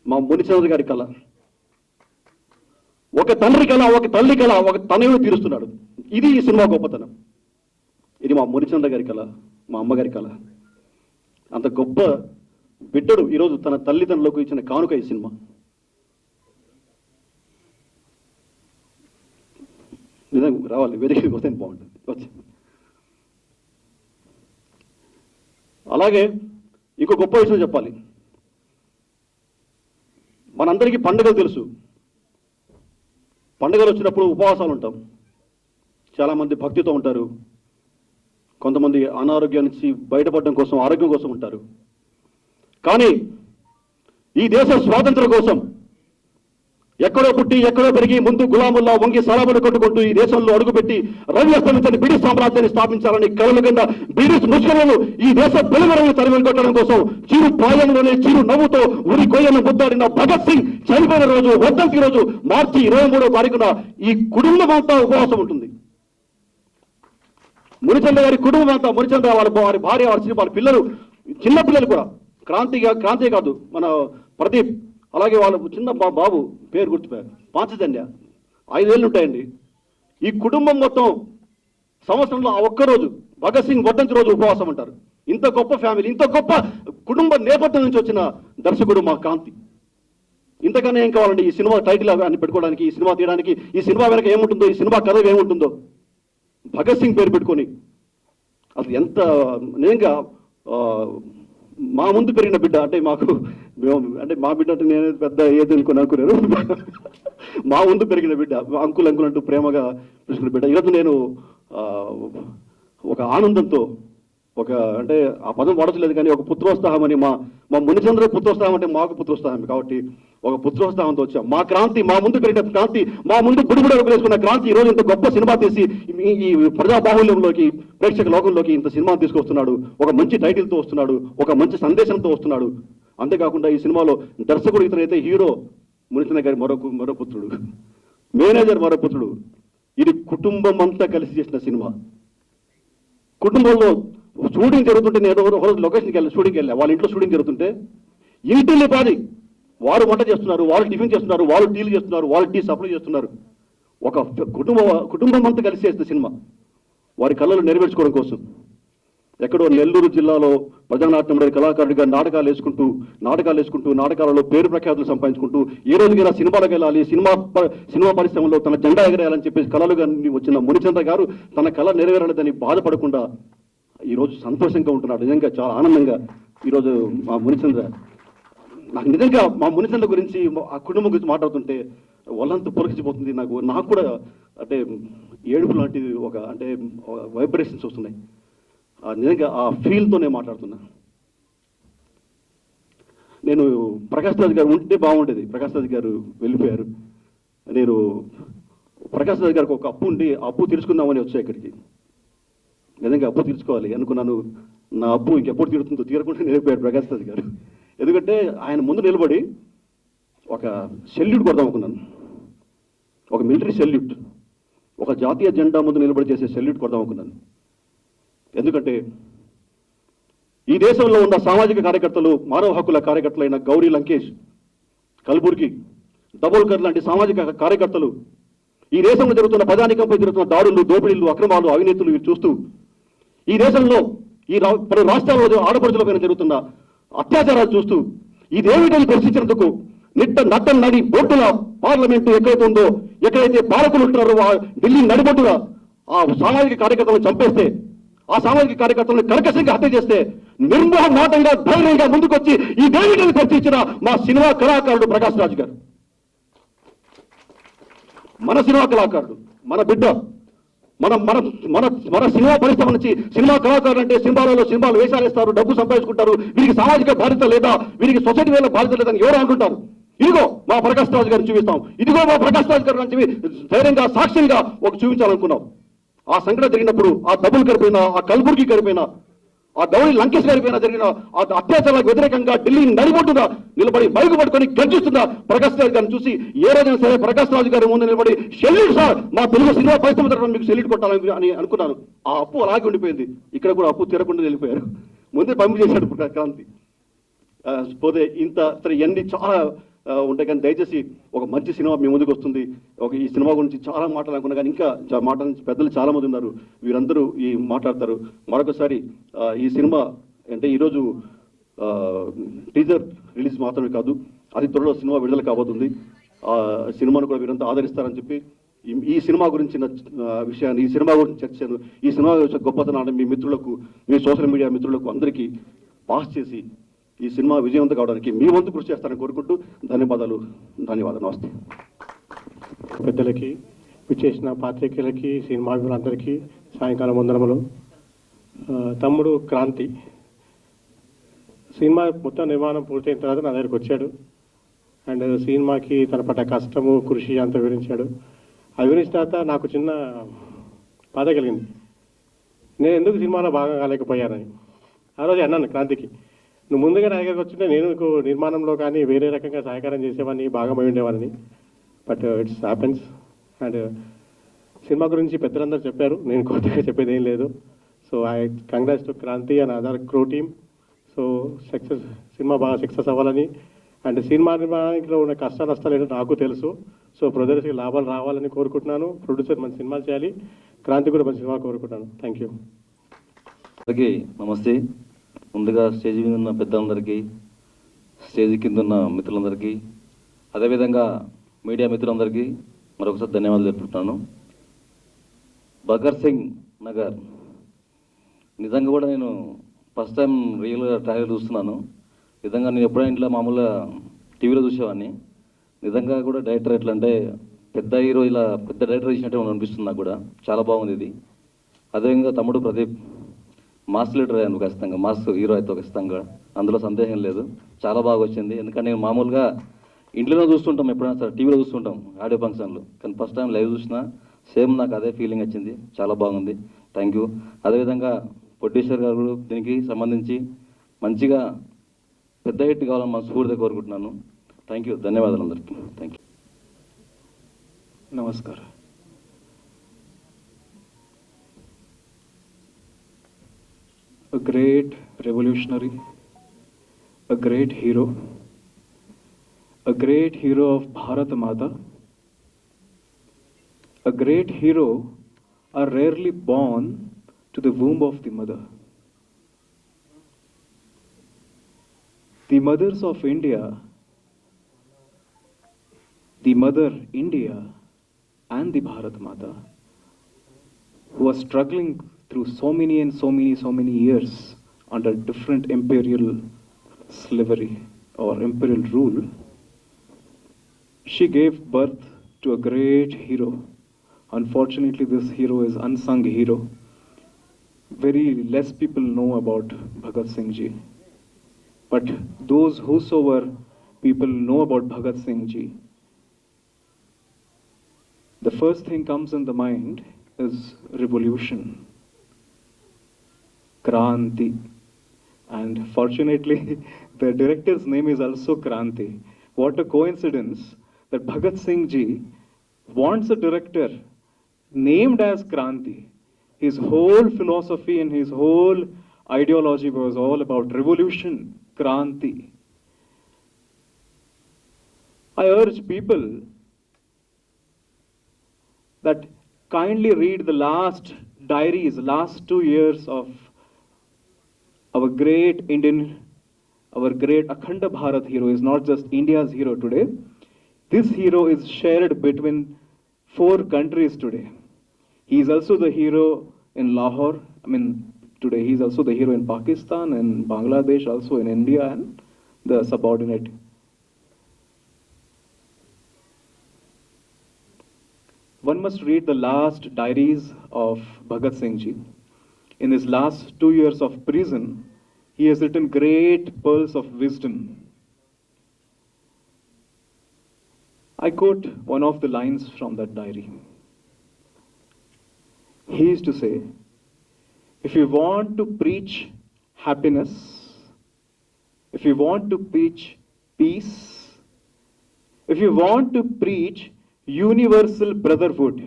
మా మునిచంద్ర గారి కళ. ఒక తండ్రి కళ, ఒక తల్లి కళ, ఒక తనయుడు తీరుస్తున్నాడు. ఇది ఈ సినిమా గొప్పతనం. ఇది మా మునిచంద్ర గారి కళ, మా అమ్మగారి కళ. అంత గొప్ప బిడ్డడు ఈరోజు తన తల్లిదండ్రులకు ఇచ్చిన కానుక ఈ సినిమా. నిజంగా రావాలి, వేదికకి వస్తే బాగుంటుంది. వచ్చి అలాగే ఇంకో గొప్ప విషయం చెప్పాలి. మనందరికీ పండుగలు తెలుసు. పండుగలు వచ్చినప్పుడు ఉపవాసాలు ఉంటాం. చాలామంది భక్తితో ఉంటారు, కొంతమంది అనారోగ్యం నుంచి బయటపడడం కోసం, ఆరోగ్యం కోసం ఉంటారు. కానీ ఈ దేశ స్వాతంత్రం కోసం ఎక్కడో పుట్టి ఎక్కడో పెరిగి ముందు గులాముల్లా వంగి సలాములు కొట్టుకుంటూ ఈ దేశంలో అడుగుపెట్టి రవి అస్తమించని బ్రిటిష్ సామ్రాజ్యాన్ని స్థాపించాలని కలలు కింద బ్రిటిష్ ముస్లింలను ఈ దేశ పెనుమరని తరిమి కొట్టడం కోసం చిరు ప్రాయంలోనే చిరు నవ్వుతో ఉరి కొయ్యను ముద్దాడిన భగత్ సింగ్ చనిపోయిన రోజు, వర్ధంతి రోజు, మార్చి 23వ తారీఖున ఈ కుటుంబం అంతా ఉపవాసం ఉంటుంది. మునిచంద్ర గారి కుటుంబం అంతా, మునిచంద్ర వారి భార్య, వాళ్ళ పిల్లలు, చిన్న పిల్లలు కూడా, క్రాంతి కాదు మన ప్రదీప్, అలాగే వాళ్ళ చిన్న బాబు పేరు గుర్తుపోయారు, పాంచజన్య, 5 ఏళ్ళు ఉంటాయండి. ఈ కుటుంబం మొత్తం సంవత్సరంలో ఆ ఒక్కరోజు భగత్ సింగ్ వర్ధంతి రోజు ఉపవాసం అంటారు. ఇంత గొప్ప ఫ్యామిలీ, ఇంత గొప్ప కుటుంబ నేపథ్యం నుంచి వచ్చిన దర్శకుడు మా క్రాంతి. ఇంతకన్నా ఏం కావాలండి ఈ సినిమా టైటిల్ అని పెట్టుకోవడానికి, ఈ సినిమా తీయడానికి, ఈ సినిమా వెనక ఏముంటుందో, ఈ సినిమా కథ ఏముంటుందో, భగత్ సింగ్ పేరు పెట్టుకొని అసలు ఎంత నిజంగా మా ముందు పెరిగిన బిడ్డ అంటే అంటే మా బిడ్డ అంటే నేను పెద్ద ఏది అనుకున్నారు. మా ముందు పెరిగిన బిడ్డ, అంకుల్ అంటూ ప్రేమగా పిలుచుకున్న బిడ్డ. ఈరోజు నేను ఒక ఆనందంతో, అంటే ఆ పదం వాడట్లేదు కానీ ఒక పుత్రోత్సాహం అని, మా మునిచంద్ర పుత్రోత్సాహం అంటే మాకు పుత్రోత్సాహం కాబట్టి ఒక పుత్రోత్సాహంతో వచ్చాం. మా క్రాంతి, మా ముందు పెరిగిన క్రాంతి, మా ముందు బుడిబుడ వేసుకున్న క్రాంతి ఈరోజు ఇంత గొప్ప సినిమా తీసి ఈ ప్రజాబాహుల్యంలోకి, ప్రేక్షక లోకంలోకి ఇంత సినిమా తీసుకొస్తున్నాడు. ఒక మంచి టైటిల్తో వస్తున్నాడు, ఒక మంచి సందేశంతో వస్తున్నాడు. అంతేకాకుండా ఈ సినిమాలో దర్శకుడు ఇతనైతే హీరో మునిచంద్ర గారి మరో పుత్రుడు, మేనేజర్ మరో పుత్రుడు. ఇది కుటుంబం అంతా కలిసి చేసిన సినిమా. కుటుంబంలో షూటింగ్ జరుగుతుంటే నేను ఒక లొకేషన్కి షూటింగ్కి వెళ్ళా, వాళ్ళ ఇంట్లో షూటింగ్ జరుగుతుంటే ఇంటిల్లి పాది వారు వంట చేస్తున్నారు, వాళ్ళు టిఫిన్ చేస్తున్నారు, వాళ్ళు టీలు చేస్తున్నారు, వాళ్ళు టీ సప్లై చేస్తున్నారు. ఒక కుటుంబం అంతా కలిసి చేసిన సినిమా వారి కళలు నెరవేర్చుకోవడం కోసం. ఎక్కడో నెల్లూరు జిల్లాలో ప్రజానాట్యం కళాకారుడిగా నాటకాలు వేసుకుంటూ నాటకాలలో పేరు ప్రఖ్యాతులు సంపాదించుకుంటూ ఏ రోజుకైనా సినిమాలకు వెళ్ళాలి, సినిమా పరిశ్రమలో తన జెండా ఎగరేయాలని చెప్పేసి కళలుగా వచ్చిన మునిచంద్ర గారు తన కళ నెరవేరలేదని బాధపడకుండా ఈరోజు సంతోషంగా ఉంటున్నాడు. నిజంగా చాలా ఆనందంగా ఈరోజు మా మునిచంద్ర, నాకు నిజంగా మా మునిచంద్ర గురించి, ఆ కుటుంబం గురించి మాట్లాడుతుంటే వాళ్ళంతా పొరకిసిపోతుంది. నాకు కూడా అంటే ఏడుపు లాంటిది అంటే వైబ్రేషన్స్ వస్తున్నాయి. నిజంగా ఆ ఫీల్తో నేను మాట్లాడుతున్నా. నేను ప్రకాష్ రాజ్ గారు ఉంటే బాగుండేది, ప్రకాష్ రాజ్ గారు వెళ్ళిపోయారు. నేను ప్రకాష్ రాజ్ గారికి ఒక అప్పు ఉండి అప్పు తీర్చుకుందామని వచ్చా ఇక్కడికి. నిజంగా అప్పు తీర్చుకోవాలి అనుకున్నాను. నా అప్పు ఇంకెప్పుడు తీరుతుందో తీరకుండా నిలిపోయాడు ప్రకాష్ రాజ్ గారు. ఎందుకంటే ఆయన ముందు నిలబడి ఒక సెల్యూట్ కొడదాం అనుకున్నాను, ఒక మిలిటరీ సెల్యూట్, ఒక జాతీయ జెండా ముందు నిలబడి చేసే సెల్యూట్ కొడదాం అనుకున్నాను. ఎందుకంటే ఈ దేశంలో ఉన్న సామాజిక కార్యకర్తలు, మానవ హక్కుల కార్యకర్తలైన గౌరీ లంకేష్, కల్బుర్గి, దబోల్కర్ లాంటి సామాజిక కార్యకర్తలు ఈ దేశంలో జరుగుతున్న ప్రజానికంపై జరుగుతున్న దాడులు, దోపిడీలు, అక్రమాలు, అవినీతులు చూస్తూ, ఈ దేశంలో పలు రాష్ట్రాల్లో ఆడపడుచులపైన జరుగుతున్న అత్యాచారాలు చూస్తూ ఇదేమిటని ప్రశ్నించినందుకు నట్టం నడి బొట్టుల పార్లమెంటు ఎక్కడైతే ఉందో, ఎక్కడైతే పాలకులు ఉంటున్నారో ఢిల్లీ నడిబొట్టున ఆ సామాజిక కార్యకర్తలను చంపేస్తే, ఆ సామాజిక కార్యకర్తలను కర్కశంగా హత్య చేస్తే నిర్మోహమాటంగా ధైర్యంగా ముందుకొచ్చి ఈ దేవిటని చర్చించిన మా సినిమా కళాకారుడు ప్రకాష్ రాజ్ గారు, మన సినిమా కళాకారుడు, మన బిడ్డ, మన మన మన మన సినిమా పరిశ్రమ నుంచి సినిమా కళాకారులు అంటే సినిమాలు వేషాలు వేస్తారు, డబ్బు సంపాదించుకుంటారు, వీరికి సామాజిక బాధ్యత లేదా, వీరికి సొసైటీ వేల బాధ్యత లేదని ఎవరు అంటుంటారు. ఇదిగో మా ప్రకాష్ రాజ్ గారిని చూపిస్తాం, ఇదిగో మా ప్రకాష్ రాజ్ గారు అని చెప్పి ధైర్యంగా, సాక్ష్యంగా ఒక చూపించాలనుకున్నాం. ఆ సంఘటన జరిగినప్పుడు ఆ డబ్బులు కరిపోయినా, ఆ కల్బుర్గి కరిపోయినా, ఆ గౌరీ లంకేష్ గారిపైన జరిగిన ఆ అత్యాచారాలకు వ్యతిరేకంగా ఢిల్లీ నడిబొట్టున నిలబడి మైకు పట్టుకొని గర్జిస్తున్న ప్రకాష్ రాజ్ గారిని చూసి ఏ రోజైనా సరే ప్రకాష్ రాజ్ గారి ముందు నిలబడి సెల్యూట్ సార్, మా తెలుగు సినిమా పరిశ్రమ తరఫున మీకు సెల్యూట్ కొట్టాలని అని అనుకున్నాను. ఆ అప్పు అలాగే ఉండిపోయింది. ఇక్కడ కూడా అప్పు తీరకుండా వెళ్ళిపోయారు. ముందే పంపిణీ చేశాడు క్రాంతి. పోతే ఇవన్నీ చాలా ఉంటాయి కానీ దయచేసి ఒక మంచి సినిమా మీ ముందుకు వస్తుంది. ఈ సినిమా గురించి చాలా మాట్లాడాలనుకున్నా కానీ ఇంకా పెద్దలు చాలా మంది ఉన్నారు, వీరందరూ మాట్లాడతారు. మరొకసారి ఈ సినిమా అంటే ఈరోజు టీజర్ రిలీజ్ మాత్రమే కాదు, అతి త్వరలో సినిమా విడుదల కాబోతుంది. ఆ సినిమాను కూడా వీరంతా ఆదరిస్తారని చెప్పి ఈ సినిమా గురించిన విషయాన్ని, ఈ సినిమా గురించి చర్చను, ఈ సినిమా గొప్పతనాన్ని మీ మిత్రులకు, మీ సోషల్ మీడియా మిత్రులకు అందరికీ పాస్ చేసి ఈ సినిమా విజయవంతం కావడానికి మీ వంతు కృషి చేస్తారని కోరుకుంటూ ధన్యవాదాలు. నమస్తే. పెద్దలకి, విచ్చేసిన పాత్రికేయులకి, సినిమా అందరికీ సాయంకాలం వందనములు. తమ్ముడు క్రాంతి సినిమా మొత్తం నిర్మాణం పూర్తయిన తర్వాత నా దగ్గరికి వచ్చాడు. అండ్ సినిమాకి తన పడ్డ కష్టము, కృషి అంతా వివరించాడు. ఆ వివరించిన తర్వాత నాకు చిన్న బాధ కలిగింది, నేను ఎందుకు సినిమాలో భాగం కాలేకపోయానని. ఆ రోజు అన్నాను క్రాంతికి, నువ్వు ముందుగా నా దగ్గరికి వచ్చింటే నేను నీకు నిర్మాణంలో కానీ వేరే రకంగా సహకారం చేసేవాడిని, భాగమై ఉండేవాడిని. But it's happens. అండ్ సినిమా గురించి పెద్దలందరూ చెప్పారు, నేను కొత్తగా చెప్పేది ఏం లేదు. So I congrats to Kranti and other crew team. So సినిమా బాగా సక్సెస్ అవ్వాలని, అండ్ సినిమా నిర్మాణంలో ఉన్న కష్ట నష్టాలు ఏంటో నాకు తెలుసు. సో ప్రొడ్యూసర్కి లాభాలు రావాలని కోరుకుంటున్నాను. ప్రొడ్యూసర్ మంచి సినిమాలు చేయాలి, క్రాంతి కూడా మంచి సినిమాలు కోరుకుంటున్నాను. Thank you. అందరికీ నమస్తే. ముందుగా స్టేజ్ మీద ఉన్న పెద్దలందరికీ, స్టేజ్ కింద ఉన్న మిత్రులందరికీ, అదేవిధంగా మీడియా మిత్రులందరికీ మరొకసారి ధన్యవాదాలు తెలుపుతున్నాను. భగత్ సింగ్ నగర్ నిజంగా కూడా నేను ఫస్ట్ టైం రియల్గా ట్రైలర్ చూస్తున్నాను. నిజంగా నేను ఎప్పుడైనా ఇంట్లో మామూలుగా టీవీలో చూసేవాడిని. నిజంగా కూడా డైరెక్టర్ ఎట్లా అంటే పెద్ద హీరో, ఇలా పెద్ద డైరెక్టర్ చేసినట్టే అనిపిస్తుంది నాకు కూడా. చాలా బాగుంది ఇది. అదేవిధంగా తమ్ముడు ప్రదీప్ మాస్ లీడర్ అయ్యాను ఖచ్చితంగా, మాస్ హీరో అయితే ఖచ్చితంగా, అందులో సందేహం లేదు. చాలా బాగా వచ్చింది. ఎందుకంటే నేను మామూలుగా ఇంట్లోనే చూస్తుంటాం, ఎప్పుడైనా సరే టీవీలో చూస్తుంటాం ఆడియో ఫంక్షన్లు, కానీ ఫస్ట్ టైం లైవ్ చూసినా సేమ్ నాకు అదే ఫీలింగ్ వచ్చింది. చాలా బాగుంది. Thank you. అదేవిధంగా ప్రొడ్యూసర్ గారు కూడా దీనికి సంబంధించి మంచిగా పెద్ద హిట్ కావాలని మనస్ఫూర్తిగా కోరుకుంటున్నాను. Thank you. ధన్యవాదాలు అందరికీ. Thank you. नमस्कार. A great revolutionary, a great hero of Bharat Mata. A great hero are rarely born to the womb of the mother. The mothers of India, the mother India and the Bharat Mata, who are struggling through so many years under different imperial slavery or imperial rule, she gave birth to a great hero. Unfortunately, this hero is unsung hero. Very less people know about Bhagat Singh Ji. But those whosoever people know about Bhagat Singh Ji, the first thing comes in the mind is revolution, Kranti. And fortunately, the director's name is also Kranti. What a coincidence that Bhagat Singh Ji wants a director named as Kranti. His whole philosophy and his whole ideology was all about revolution, Kranti. I urge people that kindly read the last diaries, last 2 years of our great Akhanda Bharat hero. Is not just India's hero today. This hero is shared between 4 countries today. He is also the hero in Lahore. Today he is also the hero in Pakistan and Bangladesh, also in India and the subordinate. One must read the last diaries of Bhagat Singh Ji. In his last 2 years of prison, he has written great pearls of wisdom. I quote one of the lines from that diary. He used to say, if you want to preach happiness, if you want to preach peace, if you want to preach universal brotherhood,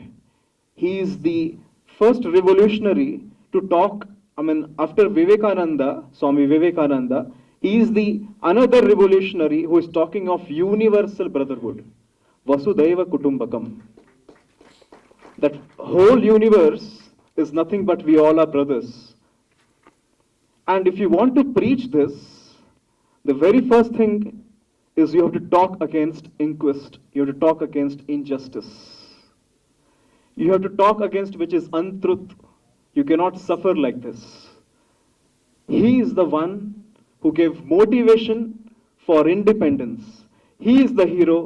he is the first revolutionary to talk. After Vivekananda, Swami Vivekananda, he is the another revolutionary who is talking of universal brotherhood, Vasudhaiva Kutumbakam. That whole universe is nothing but we all are brothers. And if you want to preach this, the very first thing is you have to talk against inquest. You have to talk against injustice. You have to talk against which is untruth. You cannot suffer like this. He is the one who gave motivation for independence. He is the hero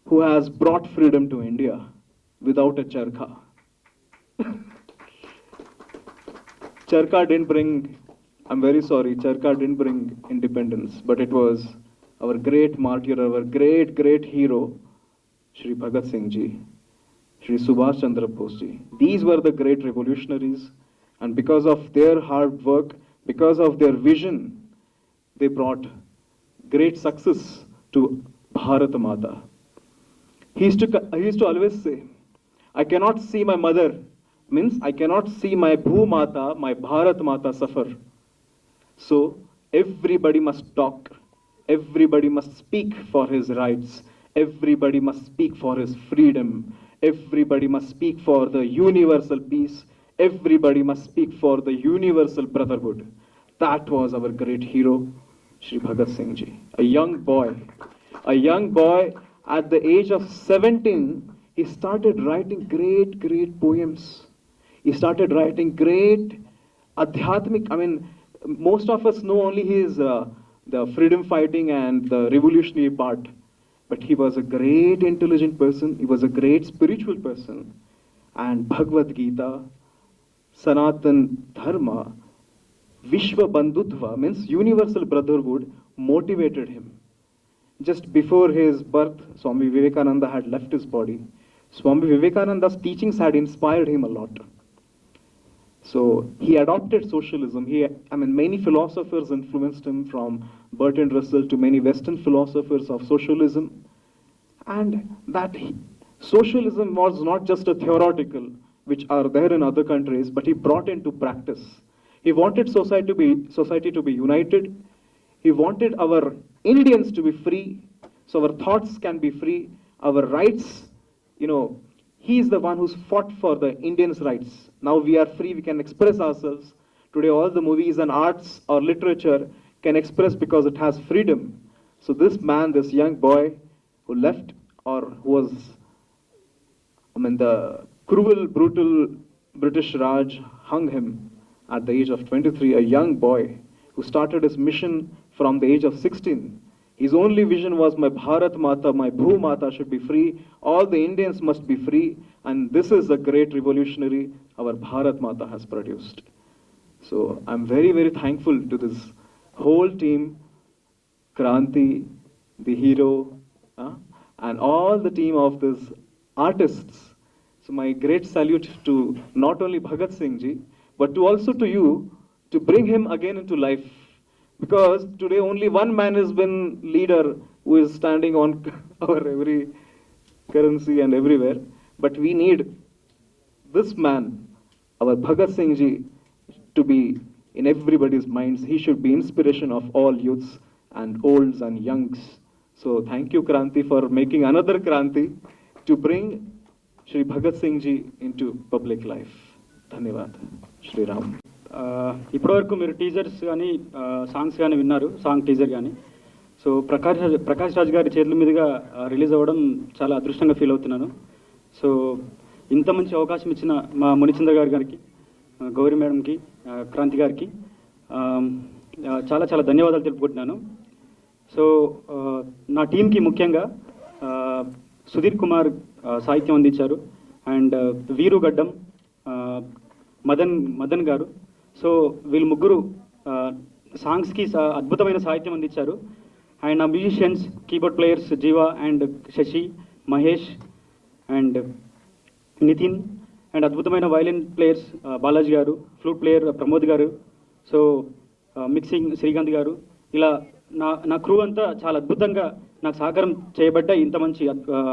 who has brought freedom to India without a charkha. Charkha didn't bring, I'm very sorry, charkha didn't bring independence, but it was our great martyr, our great hero, Shri Bhagat Singh Ji, Shri Subhash Chandra Bose Ji. These were the great revolutionaries, and because of their hard work, because of their vision, they brought great success to Bharat Mata. He used to always say, I cannot see my mother means I cannot see my Bhumata, my Bharat Mata suffer. So everybody must talk, everybody must speak for his rights, everybody must speak for his freedom, everybody must speak for the universal peace, everybody must speak for the universal brotherhood. That was our great hero, Shri Bhagat Singh Ji. A young boy at the age of 17, he started writing great poems. He started writing great adhyatmic, I mean, most of us know only his the freedom fighting and the revolutionary part, but he was a great intelligent person, he was a great spiritual person, and Bhagavad Gita, Sanatan Dharma, Vishwa Bandhutva, means universal brotherhood, motivated him. Just before his birth, Swami Vivekananda had left his body. Swami Vivekananda's teachings had inspired him a lot. So he adopted socialism. Many philosophers influenced him, from Bertrand Russell to many Western philosophers of socialism. And that socialism was not just a theoretical, which are there in other countries, but he brought into practice. He wanted society to be united. He wanted our Indians to be free, so our thoughts can be free, our rights, he is the one who's fought for the Indians' rights. Now we are free, we can express ourselves. Today all the movies and arts or literature can express because it has freedom. So this man, this young boy who left, or who was, the cruel, brutal British Raj hung him at the age of 23, a young boy who started his mission from the age of 16. His only vision was my Bharat Mata, my Bhu Mata should be free, all the Indians must be free, and this is a great revolutionary our Bharat Mata has produced. So I'm very thankful to this whole team, Kranti, the hero, and all the team of these artists. So my great salute to not only Bhagat Singh Ji, but also to you, to bring him again into life. Because today only one man has been leader who is standing on our every currency and everywhere. But we need this man, our Bhagat Singh Ji, to be in everybody's minds. He should be inspiration of all youths and olds and youngs. So thank you, Kranti, for making another Kranti to bring Shri Bhagat Singh Ji into public life. Dhanyavad. Shri Ram. ఇప్పటివరకు మీరు teasers కానీ songs కానీ విన్నారు, song teaser కానీ. So Prakash Raj గారి చేతుల మీదుగా release అవ్వడం చాలా అదృష్టంగా ఫీల్ అవుతున్నాను. సో ఇంత మంచి అవకాశం ఇచ్చిన మా మునిచంద్ర గారికి, గౌరీ మేడంకి, క్రాంతి గారికి చాలా ధన్యవాదాలు తెలుపుకుంటున్నాను. సో నా టీంకి ముఖ్యంగా సుధీర్ కుమార్ సాహిత్యం అందించారు, అండ్ వీరు గడ్డం, మదన్ గారు. సో వీళ్ళు ముగ్గురు సాంగ్స్కి అద్భుతమైన సాహిత్యం అందించారు. అండ్ నా musicians, keyboard players Jeeva and Sashi, Mahesh and Nitin, and అద్భుతమైన violin players Balaji garu, flute player Pramod గారు, సో మిక్సింగ్ శ్రీకాంత్ గారు. ఇలా నా క్రూ అంతా చాలా అద్భుతంగా నాకు సహకారం చేయబడ్డ ఇంత మంచి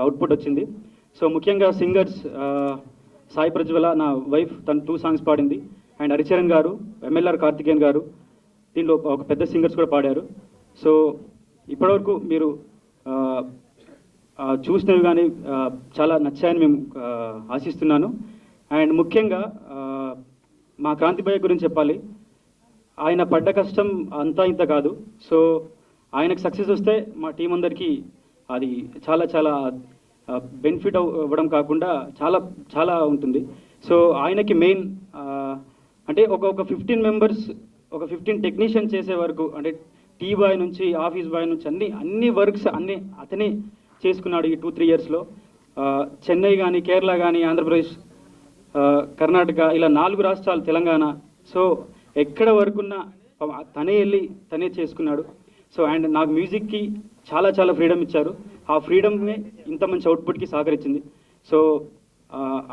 అవుట్పుట్ వచ్చింది. సో ముఖ్యంగా సింగర్స్ సాయి ప్రజ్వల, నా వైఫ్, తను 2 సాంగ్స్ పాడింది. అండ్ హరిచరణ్ గారు, ఎంఎల్ఆర్ కార్తికేయన్ గారు, దీనిలో ఒక పెద్ద సింగర్స్ కూడా పాడారు. సో ఇప్పటివరకు మీరు చూసినవి కానీ చాలా నచ్చాయని మేము ఆశిస్తున్నాను. అండ్ ముఖ్యంగా మా క్రాంతిభయ్య గురించి చెప్పాలి. ఆయన పడ్డ కష్టం అంతా ఇంత కాదు. సో ఆయనకు సక్సెస్ వస్తే మా టీం అందరికీ అది చాలా బెనిఫిట్ అవ్వడం కాకుండా చాలా ఉంటుంది. సో ఆయనకి మెయిన్ అంటే ఒక 15 మెంబర్స్, ఒక 15 టెక్నీషియన్ చేసే వరకు, అంటే టీ బాయ్ నుంచి ఆఫీస్ బాయ్ నుంచి అన్ని వర్క్స్ అతనే చేసుకున్నాడు ఈ 2-3 ఇయర్స్లో. చెన్నై కానీ, కేరళ కానీ, ఆంధ్రప్రదేశ్, కర్ణాటక, ఇలా 4 రాష్ట్రాలు, తెలంగాణ. సో ఎక్కడ వరకున్నా తనే చేసుకున్నాడు. సో అండ్ నాకు మ్యూజిక్కి చాలా ఫ్రీడమ్ ఇచ్చారు. ఆ ఫ్రీడమ్నే ఇంత మంచి అవుట్పుట్కి సహకరించింది. సో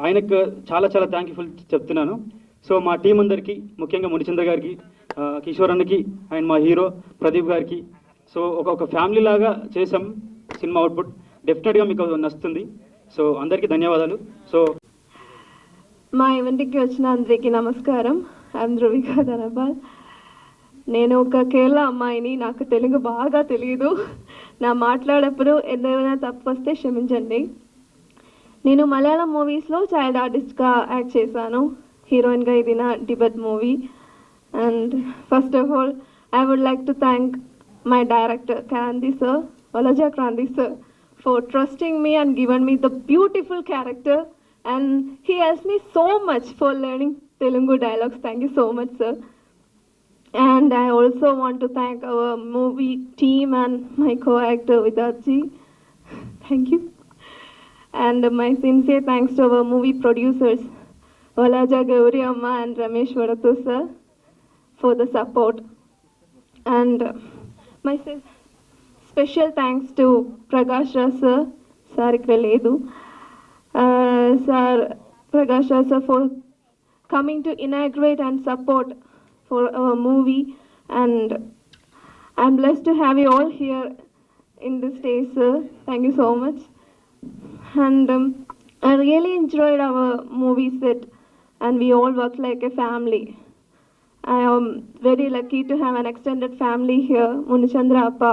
ఆయనకు చాలా థ్యాంక్ఫుల్ చెప్తున్నాను. సో మా టీం అందరికీ, ముఖ్యంగా మునిచంద్ర గారికి, కిషోర్ అన్నకి, అండ్ మా హీరో ప్రదీప్ గారికి. సో ఒక ఫ్యామిలీ లాగా చేసాం సినిమా అవుట్పుట్. డెఫినెట్గా మీకు నచ్చుతుంది. సో అందరికీ ధన్యవాదాలు. సో మా ఈవెంట్కి వచ్చిన అందరికీ నమస్కారం. ఐఎమ్ ధృవిక ధనపాల్. నేను ఒక కేరళ అమ్మాయిని, నాకు తెలుగు బాగా తెలియదు. నా మాట్లాడేప్పుడు ఏదైనా తప్పు వస్తే క్షమించండి. నేను మలయాళం మూవీస్లో చైల్డ్ ఆర్టిస్ట్గా యాక్ట్ చేశాను. హీరోయిన్గా ఇది నా debut movie. And first of all I would like to thank my director Kranti sir, Valaja Kranti sir, for trusting me and given me the beautiful character, and he helped me so much for learning Telugu dialogues. Thank you so much, sir. And I also want to thank our movie team and my co-actor Vidyaji. Thank you. And my sincere thanks to our movie producers Valaja Gauri Amma and Ramesh Varathu sir for the support. And my special thanks to Prakash Raj sir, sir ikkada ledu, sir Prakash Raj sir, for coming to inaugurate and support for our movie, and I'm blessed to have you all here in this day, sir. Thank you so much. And I really enjoyed our movie set, and we all work like a family. I am very lucky to have an extended family here. Munichandra Appa,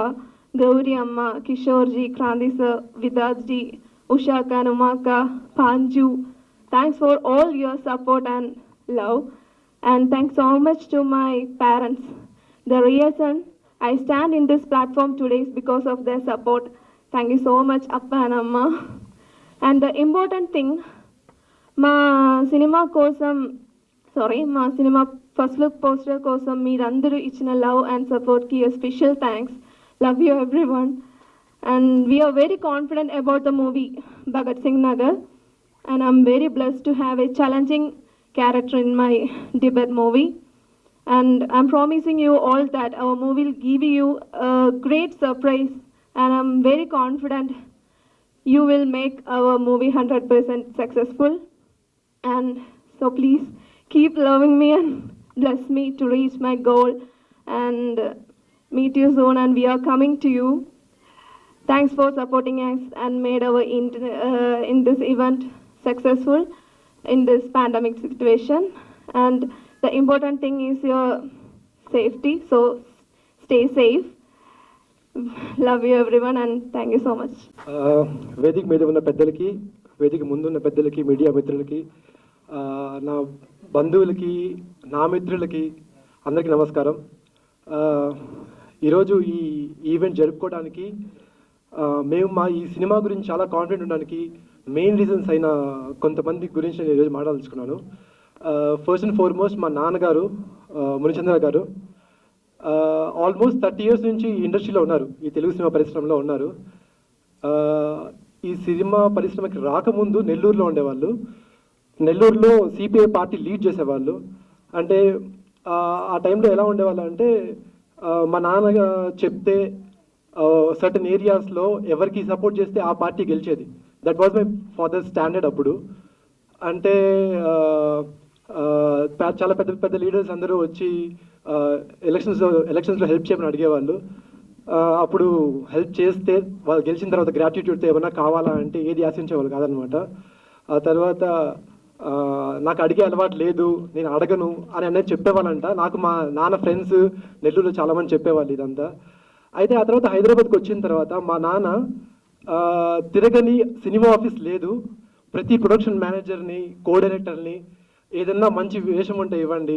Gauri Amma, Kishore ji, Kranti sir, Vidaj ji, Ushaka, Numaka, Panju. Thanks for all your support and love. And thanks so much to my parents. The reason I stand in this platform today is because of their support. Thank you so much, Appa and Amma. And the important thing, మా సినిమా first look poster కోసం మీరందరూ ఇచ్చిన love and సపోర్ట్కి special thanks. Love you everyone. And we are very confident about the movie Bhagat Singh Nagar, and I'm very blessed to have a challenging character in my debut movie. And I'm promising you all that our movie will give you a great surprise, and I'm very confident you will make our movie 100% successful. And so please keep loving me and bless me to reach my goal, and meet you soon, and we are coming to you. Thanks for supporting us and made our in this event successful in this pandemic situation. And the important thing is your safety, so stay safe. Love you everyone, and thank you so much. వేదిక మీద ఉన్న పెద్దలకి, వేదిక ముందున్న పెద్దలకి, media మిత్రులకి, నా బంధువులకి, నా మిత్రులకి అందరికీ నమస్కారం. ఈరోజు ఈ ఈవెంట్ జరుపుకోవడానికి మేము మా ఈ సినిమా గురించి చాలా కాన్ఫిడెంట్ ఉండడానికి మెయిన్ రీజన్స్ అయిన కొంతమంది గురించి నేను ఈరోజు మాట్లాడాల్చుకున్నాను. ఫస్ట్ అండ్ ఫార్మోస్ట్ మా నాన్నగారు మునిచంద్ర గారు ఆల్మోస్ట్ 30 years నుంచి ఈ ఇండస్ట్రీలో ఉన్నారు, ఈ తెలుగు సినిమా పరిశ్రమలో ఉన్నారు. ఈ సినిమా పరిశ్రమకి రాకముందు నెల్లూరులో ఉండేవాళ్ళు. నెల్లూరులో సిపిఐ పార్టీ లీడ్ చేసేవాళ్ళు. అంటే ఆ టైంలో ఎలా ఉండేవాళ్ళు అంటే, మా నాన్న చెప్తే సర్టన్ ఏరియాస్లో ఎవరికి సపోర్ట్ చేస్తే ఆ పార్టీ గెలిచేది. That was my father standard అప్పుడు. అంటే చాలా పెద్ద పెద్ద లీడర్స్ అందరూ వచ్చి ఎలక్షన్స్లో హెల్ప్ చేయమని అడిగేవాళ్ళు. అప్పుడు హెల్ప్ చేస్తే వాళ్ళు గెలిచిన తర్వాత గ్రాటిట్యూడ్తో ఏమైనా కావాలా అంటే ఏది ఆశించేవాళ్ళు కాదనమాట. ఆ తర్వాత నాకు అడిగే అలవాటు లేదు, నేను అడగను అని అనేది చెప్పేవాళ్ళంట. నాకు మా నాన్న ఫ్రెండ్స్ నెల్లూరులో చాలామంది చెప్పేవాళ్ళు ఇదంతా. అయితే ఆ తర్వాత హైదరాబాద్కి వచ్చిన తర్వాత మా నాన్న తిరగని సినిమా ఆఫీస్ లేదు, ప్రతి ప్రొడక్షన్ మేనేజర్ని, కో డైరెక్టర్ని ఏదన్నా మంచి వేషం ఉంటే ఇవ్వండి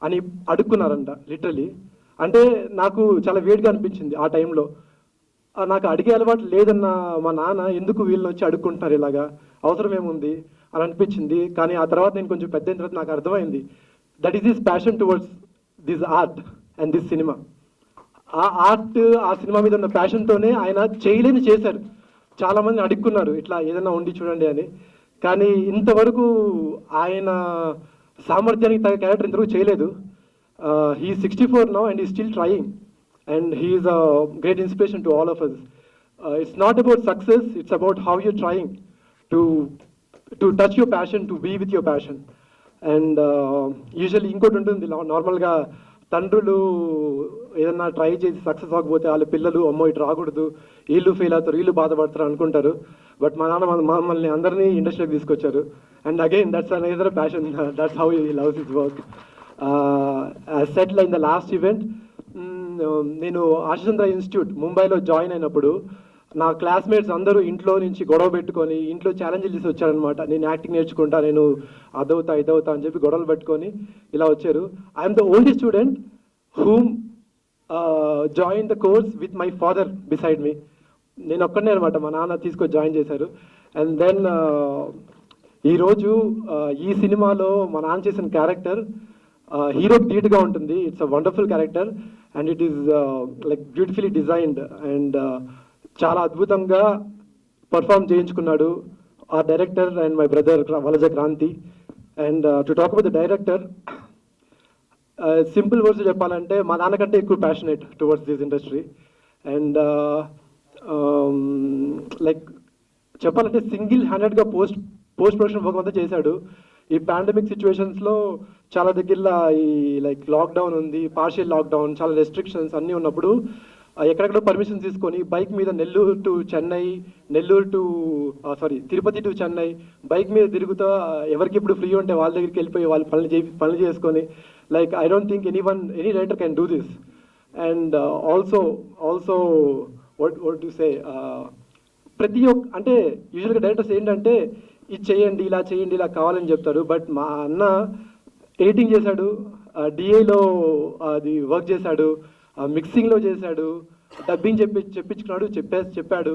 అని అడుక్కున్నారంట లిటరలీ. అంటే నాకు చాలా వేడిగా అనిపించింది ఆ టైంలో. నాకు అడిగే అలవాటు లేదన్న మా నాన్న ఎందుకు వీళ్ళని వచ్చి అడుక్కుంటున్నారు, ఇలాగా అవసరం ఏముంది అని అనిపించింది. కానీ ఆ తర్వాత నేను కొంచెం పెద్ద అయిన తర్వాత నాకు అర్థమైంది, that is this passion towards this art and this cinema. ఆ ఆర్ట్, ఆ సినిమా మీద ఉన్న ప్యాషన్తోనే ఆయన చేయలేని చేశారు. చాలామంది అడుక్కున్నారు ఇట్లా ఏదైనా ఉండి చూడండి అని. కానీ ఇంతవరకు ఆయన సామర్థ్యానికి తగ్గ క్యారెక్టర్ ఇంతవరకు చేయలేదు. He 64 now and he's still trying, and he is a great inspiration to all of us. It's not about success, it's about how you're trying to touch your passion, to be with your passion. And usually ఇంకోటి ఉంటుంది, నార్మల్గా తండ్రులు ఏదన్నా try చేసి success అవ్వకపోతే వాళ్ళ పిల్లలు అమ్మో ఇటు రాకూడదు, వీళ్ళు ఫెయిల్ అవుతారు, వీళ్ళు బాధపడతారు అనుకుంటారు. బట్ మా నాన్న మమ్మల్ని అందరినీ ఇండస్ట్రీలోకి తీసుకొచ్చారు. And again, that's another passion. That's how he loves his work. As said in the last event, నేను ఆశచంద్ర ఇన్స్టిట్యూట్ ముంబైలో జాయిన్ అయినప్పుడు నా క్లాస్మేట్స్ అందరూ ఇంట్లో నుంచి గొడవ పెట్టుకొని ఇంట్లో ఛాలెంజ్లు తీసి వచ్చారనమాట. నేను యాక్టింగ్ నేర్చుకుంటా, నేను అదవుతా ఇదవుతా అని చెప్పి గొడవలు పెట్టుకొని ఇలా వచ్చారు. I'm the only student whom join the course with my father beside me. నేను ఒక్కడనే అనమాట, మా నాన్న తీసుకొని జాయిన్ చేశారు. అండ్ దెన్ ఈరోజు ఈ సినిమాలో మా నాన్న చేసిన క్యారెక్టర్ హీరోకి ధీటుగా ఉంటుంది. It's a wonderful character and it is like beautifully designed and చాలా అద్భుతంగా పర్ఫామ్ చేయించుకున్నాడు ఆ director and my brother Valaja Kranti. And to talk about the director, simple words చెప్పాలంటే మా నాన్నకంటే ఎక్కువ passionate towards this industry. And like చెప్పాలంటే సింగిల్ హ్యాండెడ్గా పోస్ట్ ప్రొడక్షన్ వర్క్ అంతా చేశాడు. ఈ పాండమిక్ సిచ్యువేషన్స్లో చాలా దగ్గరలో ఈ లైక్ లాక్డౌన్ ఉంది, పార్షియల్ లాక్డౌన్, చాలా రెస్ట్రిక్షన్స్ అన్నీ ఉన్నప్పుడు ఎక్కడెక్కడో పర్మిషన్ తీసుకొని బైక్ మీద Nellore to Chennai, Tirupati to Chennai bike మీద తిరుగుతూ ఎవరికి ఇప్పుడు ఫ్రీ ఉంటే వాళ్ళ దగ్గరికి వెళ్ళిపోయి వాళ్ళు పనులు చేసుకొని like I don't think any writer can do this. And also what to say, ప్రతి ఒక్క అంటే యూజువల్గా డైరెక్టర్స్ ఏంటంటే ఇది చేయండి, ఇలా చేయండి, ఇలా కావాలని చెప్తారు. బట్ మా అన్న ఎడిటింగ్ చేశాడు, డిఐలో అది వర్క్ చేశాడు, మిక్సింగ్లో చేశాడు, డబ్బింగ్ చెప్పించుకున్నాడు, చెప్పాడు.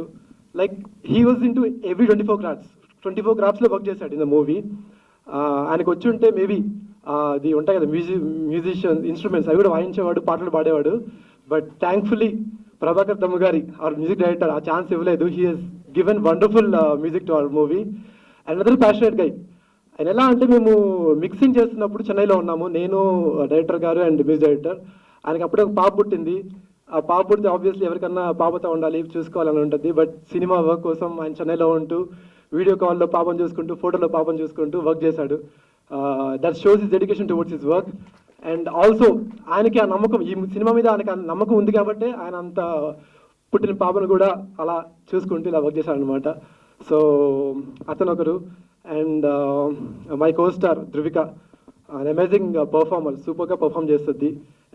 Like he was into every 24 క్రాఫ్ట్స్లో వర్క్ చేశాడు ఇన్ ద మూవీ. ఆయనకు వచ్చి ఉంటే మేబీ అది ఉంటాయి కదా మ్యూజిషియన్ ఇన్స్ట్రుమెంట్స్ అవి కూడా వాయించేవాడు, పాటలు పాడేవాడు. బట్ థ్యాంక్ఫుల్లీ ప్రభాకర్ దమ్ము గారి అవర్ మ్యూజిక్ డైరెక్టర్ ఆ ఛాన్స్ ఇవ్వలేదు. He has given wonderful music to our movie. Another passionate guy. ఆయన ఎలా అంటే మేము మిక్సింగ్ చేస్తున్నప్పుడు చెన్నైలో ఉన్నాము, నేను డైరెక్టర్ గారు అండ్ మ్యూజిక్ డైరెక్టర్. ఆయనకి అప్పుడే ఒక పాప పుట్టింది. ఆ పాప పుడితే ఆబ్వియస్లీ ఎవరికన్నా పాపతో ఉండాలి, చూసుకోవాలని ఉంటుంది. బట్ సినిమా వర్క్ కోసం ఆయన చెన్నైలో ఉంటూ వీడియో కాల్లో పాపం చూసుకుంటూ, ఫోటోలో పాపం చూసుకుంటూ వర్క్ చేశాడు. That shows his dedication towards his work. And also ఆయనకి ఆ నమ్మకం, ఈ సినిమా మీద ఆయనకి ఆ నమ్మకం ఉంది కాబట్టి ఆయన అంత పుట్టిన పాపను కూడా అలా చూసుకుంటూ ఇలా వర్క్ చేశాడు అనమాట. సో అతను ఒకరు. And my co-star Dhruvika, an amazing performer, సూపర్గా పర్ఫామ్ చేస్తుంది.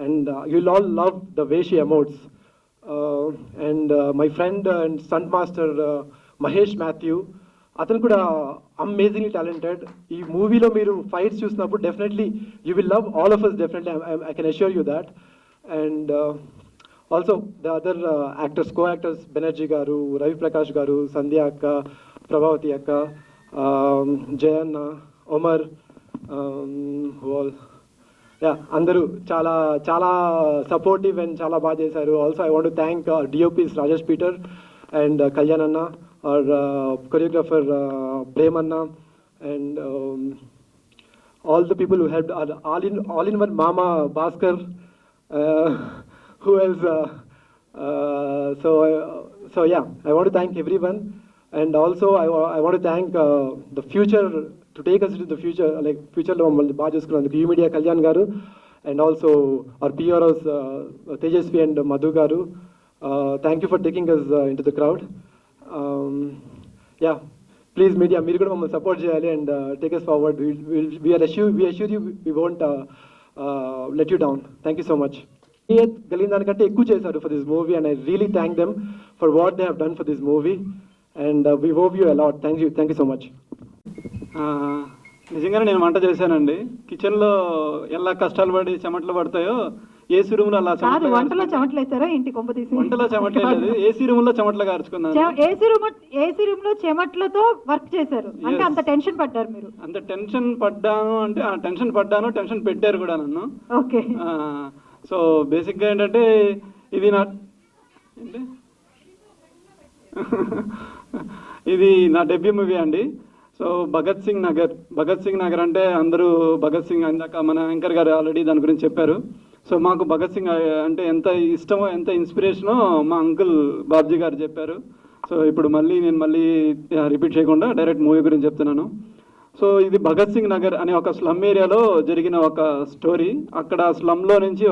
And you'll all love the way she emotes. And my friend and stunt master Mahesh Mathew, అతను కూడా అమేజింగ్లీ టాలెంటెడ్. ఈ మూవీలో మీరు ఫైట్స్ చూసినప్పుడు definitely you will love all of us, definitely I can assure you that. And also the other actors, co actors Banerjee garu, Ravi Prakash గారు, సంధ్య అక్క, ప్రభావతి అక్క, జయన్న, ఒమర్, అందరూ చాలా చాలా సపోర్టివ్ అండ్ చాలా బాగా చేశారు. Also I want to thank DOPs Rajesh Peter and Kalyan అన్న, ఆర్ కొరియోగ్రాఫర్ ప్రేమ్ అన్న, and all the people who helped, all in one mama Bhaskar, who else, so yeah, I want to thank everyone. And also I want to thank the future, to take us into the future, like future lo malli baa cheskunnanduku U Media Kalyan garu, and also our PROs Tejasvi and Madhu garu. Thank you for taking us into the crowd. Yeah, please media మీరు కూడా మమ్మల్ని support చేయాలి and take us forward. We assure you we won't let you down. Thank you so much. కలిగిన దానికంటే ఎక్కువ చేశారు for this movie, and I really thank them for what they have done for this movie, and we owe you a lot. Thank you so much. నిజంగానే నేను వంట చేశానండి. కిచెన్లో ఎలా కష్టాలు పడి చెమటలు పడతాయో ఏసీ రూమ్ లో అలా వంటలో చెమటలు వేసారా ఏంటి? కొంప తీసి వంటలో చెమటలేదు, ఏసీ రూమ్ లో చెమటలు కార్చుకున్నాను. ఏసీ రూమ్ లో చెమట్లతో వర్క్ చేశారు అంటే అంత టెన్షన్ పడ్డారు మీరు? అంత టెన్షన్ పడ్డాను అంటే టెన్షన్ పెట్టారు కూడా నన్ను. ఓకే. సో బేసిక్ గా ఏంటంటే ఇది నా డెబ్యూ మూవీ అండి. సో భగత్ సింగ్ నగర్ అంటే అందరూ భగత్ సింగ్ ఇందాక మన యాంకర్ గారు ఆల్రెడీ దాని గురించి చెప్పారు. సో మాకు భగత్ సింగ్ అంటే ఎంత ఇష్టమో, ఎంత ఇన్స్పిరేషనో మా అంకుల్ బాబ్జీ గారు చెప్పారు. సో ఇప్పుడు నేను మళ్ళీ రిపీట్ చేయకుండా డైరెక్ట్ మూవీ గురించి చెప్తున్నాను. సో ఇది భగత్ సింగ్ నగర్ అనే ఒక స్లమ్ ఏరియాలో జరిగిన ఒక స్టోరీ. అక్కడ స్లమ్లో నుంచి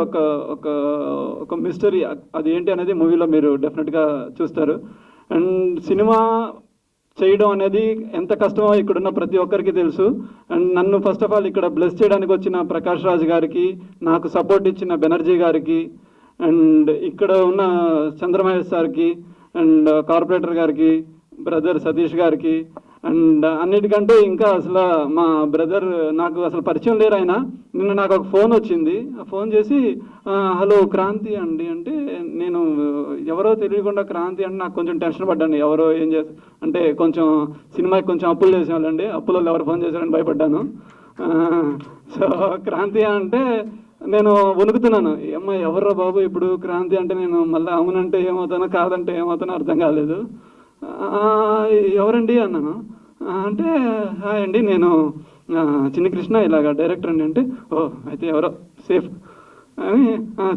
ఒక మిస్టరీ, అది ఏంటి అనేది మూవీలో మీరు డెఫినెట్గా చూస్తారు. అండ్ సినిమా చేయడం అనేది ఎంత కష్టమో ఇక్కడున్న ప్రతి ఒక్కరికి తెలుసు. అండ్ నన్ను ఫస్ట్ ఆఫ్ ఆల్ ఇక్కడ బ్లెస్ చేయడానికి వచ్చిన ప్రకాష్ రాజ్ గారికి, నాకు సపోర్ట్ ఇచ్చిన బెనర్జీ గారికి, అండ్ ఇక్కడ ఉన్న చంద్రమహేష్ సార్కి, అండ్ కార్పొరేటర్ గారికి, బ్రదర్ సతీష్ గారికి, అండ్ అన్నిటికంటే ఇంకా అసలు మా బ్రదర్ నాకు అసలు పరిచయం లేరు ఆయన. నిన్న నాకు ఒక ఫోన్ వచ్చింది. ఆ ఫోన్ చేసి హలో క్రాంతి అండి అంటే, నేను ఎవరో తెలియకుండా క్రాంతి అంటే నాకు కొంచెం టెన్షన్ పడ్డాను. ఎవరో ఏం చేస్తారు అంటే, కొంచెం సినిమాకి కొంచెం అప్పులు చేసేవాళ్ళండి, అప్పులలో ఎవరు ఫోన్ చేశారని భయపడ్డాను. సో క్రాంతి అంటే నేను వణుకుతున్నాను. అమ్మ ఎవర్రా బాబు ఇప్పుడు క్రాంతి అంటే, నేను మళ్ళీ అవునంటే ఏమవుతానో కాదంటే ఏమవుతానో అర్థం కాలేదు. ఎవరండి అన్నాను. అంటే హాయ్ అండి, నేను చిన్ని కృష్ణ ఇలాగ డైరెక్టర్ అండి అంటే, ఓ అయితే ఎవరో సేఫ్ అని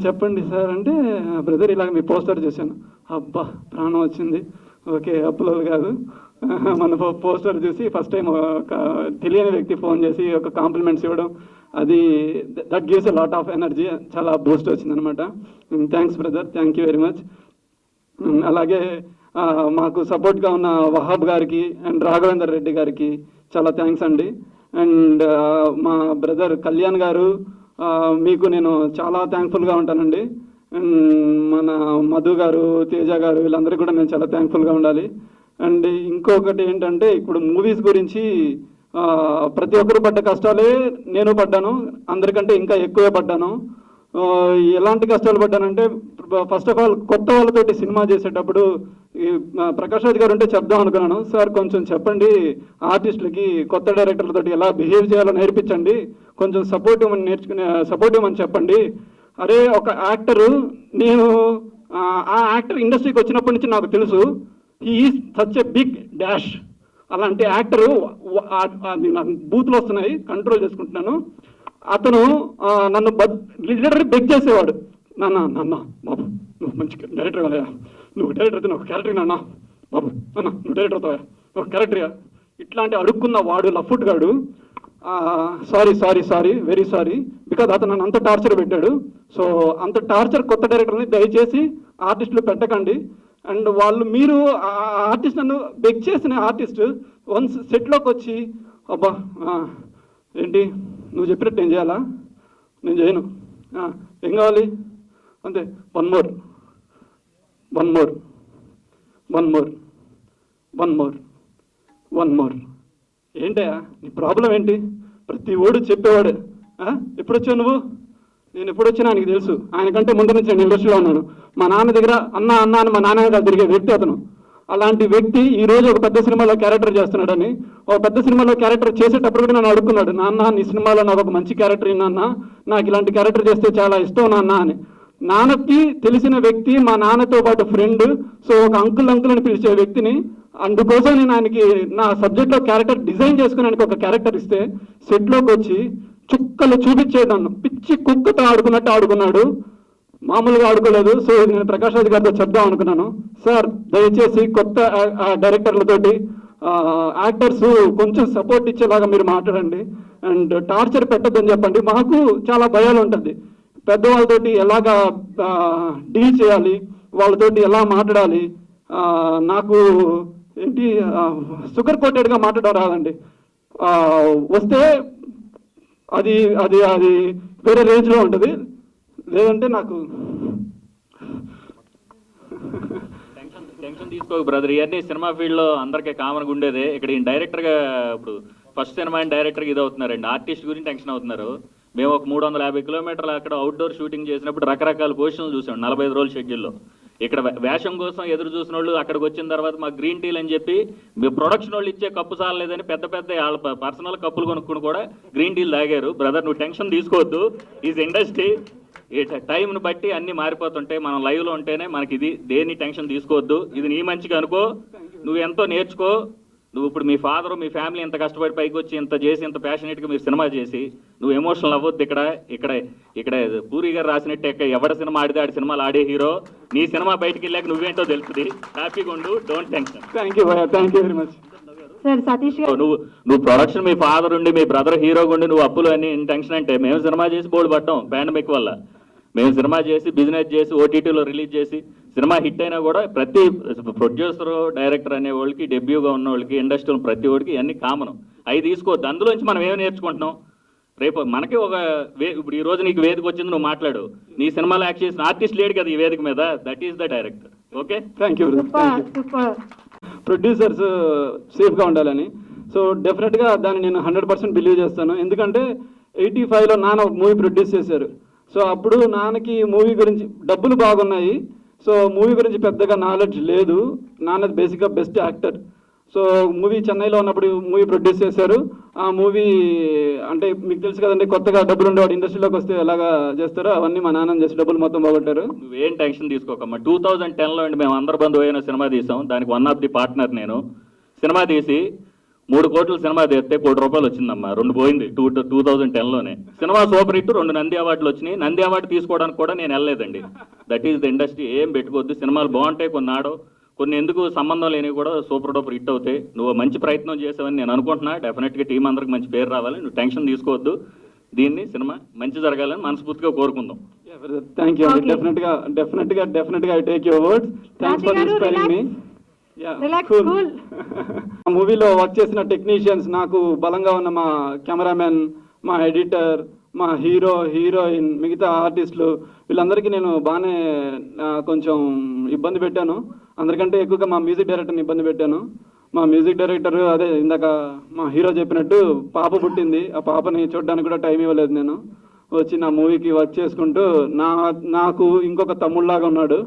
చెప్పండి సార్ అంటే, బ్రదర్ ఇలాగ మీ పోస్టర్ చూశాను, అబ్బా ప్రాణం వచ్చింది. ఓకే అప్పులో కాదు, మన పోస్టర్ చూసి ఫస్ట్ టైం ఒక తెలియని వ్యక్తి ఫోన్ చేసి ఒక కాంప్లిమెంట్స్ ఇవ్వడం, అది that gives a lot of energy, చాలా బూస్ట్ వచ్చిందనమాట. Thanks brother, thank you very much. అలాగే మాకు సపోర్ట్గా ఉన్న వహాబ్ గారికి అండ్ రాఘవేందర్ రెడ్డి గారికి చాలా థ్యాంక్స్ అండి. అండ్ మా బ్రదర్ కళ్యాణ్ గారు, మీకు నేను చాలా థ్యాంక్ఫుల్గా ఉంటానండి. అండ్ మన మధు గారు, తేజ గారు, వీళ్ళందరికీ కూడా నేను చాలా థ్యాంక్ఫుల్గా ఉండాలి. అండ్ ఇంకొకటి ఏంటంటే, ఇప్పుడు మూవీస్ గురించి ప్రతి ఒక్కరు పడ్డ కష్టాలే నేను పడ్డాను, అందరికంటే ఇంకా ఎక్కువే పడ్డాను. ఎలాంటి కష్టాలు పడ్డానంటే, ఫస్ట్ ఆఫ్ ఆల్ కొత్త వాళ్ళతోటి సినిమా చేసేటప్పుడు ప్రకాష్ రాజ్ గారు ఉంటే చెప్దాం అనుకున్నాను. సార్ కొంచెం చెప్పండి ఆర్టిస్టులకి, కొత్త డైరెక్టర్లతోటి ఎలా బిహేవ్ చేయాలో నేర్పించండి, కొంచెం సపోర్ట్ ఇవ్వమని చెప్పండి. అరే ఒక యాక్టరు, నేను ఆ యాక్టర్ ఇండస్ట్రీకి వచ్చినప్పటి నుంచి నాకు తెలుసు, he is such a big dash. అలాంటి యాక్టరు, నాకు బూతులు వస్తున్నాయి కంట్రోల్ చేసుకుంటున్నాను. అతను నన్ను లిటరల్లీ బెగ్ చేసేవాడు, నాన్న బాబు నువ్వు మంచి డైరెక్టర్ కాలేదా, నువ్వు డైరెక్టర్ అయితే ఒక క్యారెక్టర్ నాన్న, బాబు అన్న నువ్వు డైరెక్టర్ అవుతావా, ఒక క్యారెక్టర్గా, ఇట్లాంటి అడుక్కున్న వాడు లఫ్ట్ గాడు. సారీ వెరీ సారీ, బికాజ్ అతను నన్ను అంత టార్చర్ పెట్టాడు. సో అంత టార్చర్ కొత్త డైరెక్టర్ని దయచేసి ఆర్టిస్టులు పెట్టకండి. అండ్ మీరు ఆర్టిస్ట్, నన్ను బెగ్ చేసిన ఆర్టిస్ట్ వన్స్ సెట్లోకి వచ్చి, అబ్బా ఏంటి నువ్వు చెప్పినట్టు నేను చేయాలా, నేను చేయను, ఏం కావాలి అంతే, వన్ మోర్ ఏంటయ్యా నీ ప్రాబ్లం ఏంటి? ప్రతి ఓడు చెప్పేవాడు. ఎప్పుడొచ్చావు నువ్వు? నేను ఎప్పుడొచ్చినా ఆయనకి తెలుసు, ఆయనకంటే ముందు నుంచి నేను ఇండస్ట్రీలో ఉన్నాను. మా నాన్న దగ్గర అన్న అని మా నాన్న తిరిగే వ్యక్తి అతను. అలాంటి వ్యక్తి ఈ రోజు ఒక పెద్ద సినిమాలో క్యారెక్టర్ చేస్తున్నాడని, ఒక పెద్ద సినిమాలో క్యారెక్టర్ చేసేటప్పుడు కూడా నన్ను అడుక్కున్నాడు, నాన్న నీ సినిమాలో నాకు ఒక మంచి క్యారెక్టర్ నాన్న, నాకు ఇలాంటి క్యారెక్టర్ చేస్తే చాలా ఇష్టం నాన్న అని. నాన్నకి తెలిసిన వ్యక్తి, మా నాన్నతో పాటు ఫ్రెండ్, సో ఒక అంకుల్ అని పిలిచే వ్యక్తిని, అందుకోసం నేను ఆయనకి నా సబ్జెక్ట్లో క్యారెక్టర్ డిజైన్ చేసుకుని ఆయనకి ఒక క్యారెక్టర్ ఇస్తే, సెట్లోకి వచ్చి చుక్కలు చూపించేదాన్ని పిచ్చి కుక్కతో ఆడుకున్నట్టు ఆడుకున్నాడు, మామూలుగా ఆడుకోలేదు. సో నేను ప్రకాష్ రాజ్ గారితో చెప్దాం అనుకున్నాను, సార్ దయచేసి కొత్త డైరెక్టర్లతోటి యాక్టర్స్ కొంచెం సపోర్ట్ ఇచ్చేలాగా మీరు మాట్లాడండి, అండ్ టార్చర్ పెట్టద్దని చెప్పండి. మాకు చాలా భయాలు ఉంటుంది, పెద్దవాళ్ళతోటి ఎలాగా డీల్ చేయాలి, వాళ్ళతోటి ఎలా మాట్లాడాలి. నాకు ఏంటి షుగర్ కోటెడ్గా మాట్లాడడం రాదండి. వస్తే అది అది అది వేరే రేంజ్లో ఉంటుంది, లేదంటే నాకు టెన్షన్ తీసుకోకు బ్రదర్. ఇవన్నీ సినిమా ఫీల్డ్లో అందరికీ కామన్గా ఉండేదే. ఇక్కడ ఈయన డైరెక్టర్గా ఇప్పుడు ఫస్ట్ సినిమా డైరెక్టర్గా ఇది అవుతున్నారండి, ఆర్టిస్ట్ గురించి టెన్షన్ అవుతున్నారు. మేము ఒక 350 కిలోమీటర్లు అక్కడ అవుట్డోర్ షూటింగ్ చేసినప్పుడు రకరకాల పొజిషన్లు చూసాం 45 రోజుల షెడ్యూల్లో. ఇక్కడ వేషం కోసం ఎదురు చూసిన వాళ్ళు అక్కడికి వచ్చిన తర్వాత మాకు గ్రీన్ టీలు అని చెప్పి మీ ప్రొడక్షన్ వాళ్ళు ఇచ్చే కప్పు చాలలేదని పెద్ద వాళ్ళ పర్సనల్ కప్పులు కొనుక్కుని కూడా గ్రీన్ టీలు తాగారు. బ్రదర్ నువ్వు టెన్షన్ తీసుకోవద్దు, ఈజ్ ఇండస్ట్రీ, ఈ టైంని బట్టి అన్నీ మారిపోతుంటాయి. మనం లైవ్లో ఉంటేనే మనకి ఇది, దేన్ని టెన్షన్ తీసుకోవద్దు. ఇది నీ మంచిగా అనుకో, నువ్వు ఎంతో నేర్చుకో. నువ్వు ఇప్పుడు మీ ఫాదర్ మీ ఫ్యామిలీ ఇంత కష్టపడి పైకి వచ్చి ఇంత చేసి ఇంత ప్యాషనేట్గా మీరు సినిమా చేసి నువ్వు ఎమోషనల్ అవ్వద్దు. ఇక్కడ పూరి గారు రాసినట్టే, ఎవడ సినిమా ఆడితే ఆడి సినిమాలు ఆడే హీరో. నీ సినిమా బయటికి వెళ్ళాక నువ్వేంటో తెలుస్తుంది. హ్యాపీగా ఉండు, don't tension. Thank you very much. నువ్వు ప్రొడక్షన్ మీ ఫాదర్ ఉండి మీ బ్రదర్ హీరోగా ఉండి నువ్వు అప్పులు అని టెన్షన్ అంటే మేము సినిమా చేసి బోర్డు పడ్డాం పాండమిక్ వల్ల. మేము సినిమా చేసి బిజినెస్ చేసి ఓటీటీలో రిలీజ్ చేసి సినిమా హిట్ అయినా కూడా ప్రతి ప్రొడ్యూసర్ డైరెక్టర్ అనే వాళ్ళకి డెబ్యూగా ఉన్న వాళ్ళకి ఇండస్ట్రీలో ప్రతి ఒడికి ఇవన్నీ కామన్. అవి తీసుకోవద్దు. అందులోంచి మనం ఏమి నేర్చుకుంటున్నాం? రేపు మనకి ఒక ఇప్పుడు ఈ రోజు నీకు వేదిక వచ్చింది, నువ్వు మాట్లాడు. నీ సినిమాలో యాక్ట్ చేసిన ఆర్టిస్ట్ లేడు కదా ఈ వేదిక మీద, that is the director. Okay, thank you. Producers సేఫ్గా ఉండాలని. సో డెఫినెట్గా దాన్ని నేను 100% బిలీవ్ చేస్తాను. ఎందుకంటే 85లో నాన్న ఒక మూవీ ప్రొడ్యూస్ చేశారు. సో అప్పుడు నాన్నకి మూవీ గురించి డబ్బులు బాగున్నాయి, సో మూవీ గురించి పెద్దగా నాలెడ్జ్ లేదు. నాన్న బేసిక్గా బెస్ట్ యాక్టర్. సో మూవీ చెన్నైలో ఉన్నప్పుడు మూవీ ప్రొడ్యూస్ చేశారు. ఆ మూవీ అంటే మీకు తెలుసు కదండి, కొత్తగా డబ్బులు ఉండేవాడు ఇండస్ట్రీలోకి వస్తే ఎలాగా చేస్తారో అవన్నీ మా నాన్న చేసి డబ్బులు మొత్తం బాగొట్టారు. నువ్వేం టెన్షన్ తీసుకోకమ్మా. 2010లో అండి మేము అందరు బంధువు అయిన సినిమా తీసాం. దానికి వన్ ఆఫ్ ది పార్ట్నర్ నేను. సినిమా తీసి 3 కోట్ల సినిమా తీస్తే ₹1 కోటి వచ్చిందమ్మా. 2 పోయింది 2010లోనే. సినిమా సూపర్ హిట్, 2 నంది అవార్డులు వచ్చినాయి. నంది అవార్డు తీసుకోవడానికి కూడా నేను వెళ్ళలేదండి. That is the industry. ఏం పెట్టుకోవద్దు. సినిమాలు బాగుంటాయి, కొన్ని ఎందుకు సంబంధం లేనివి కూడా సూపర్ డూపర్ హిట్ అవుతాయి. నువ్వు మంచి ప్రయత్నం చేసావని నేను అనుకుంటున్నా. డెఫినెట్గా టీం అందరికి మంచి పేరు రావాలి. నువ్వు టెన్షన్ తీసుకోవద్దు. దీన్ని సినిమా మంచి జరగాలని మనస్ఫూర్తిగా కోరుకుందాం. Thank you. డెఫినెట్గా I take your words. Thanks for inspiring me. ఆ మూవీలో వర్క్ చేసిన టెక్నీషియన్స్, నాకు బలంగా ఉన్న మా కెమెరామెన్, మా ఎడిటర్, మా హీరో, హీరోయిన్, మిగతా ఆర్టిస్టులు, వీళ్ళందరికీ నేను బాగానే కొంచెం ఇబ్బంది పెట్టాను. అందరికంటే ఎక్కువగా మా మ్యూజిక్ డైరెక్టర్ని ఇబ్బంది పెట్టాను. మా మ్యూజిక్ డైరెక్టర్ అదే ఇందాక మా హీరో చెప్పినట్టు పాప పుట్టింది. ఆ పాపని చూడడానికి కూడా టైం ఇవ్వలేదు. నేను వచ్చి నా మూవీకి వర్క్ చేసుకుంటూ నాకు ఇంకొక తమ్ముళ్ళలాగా ఉన్నాడు.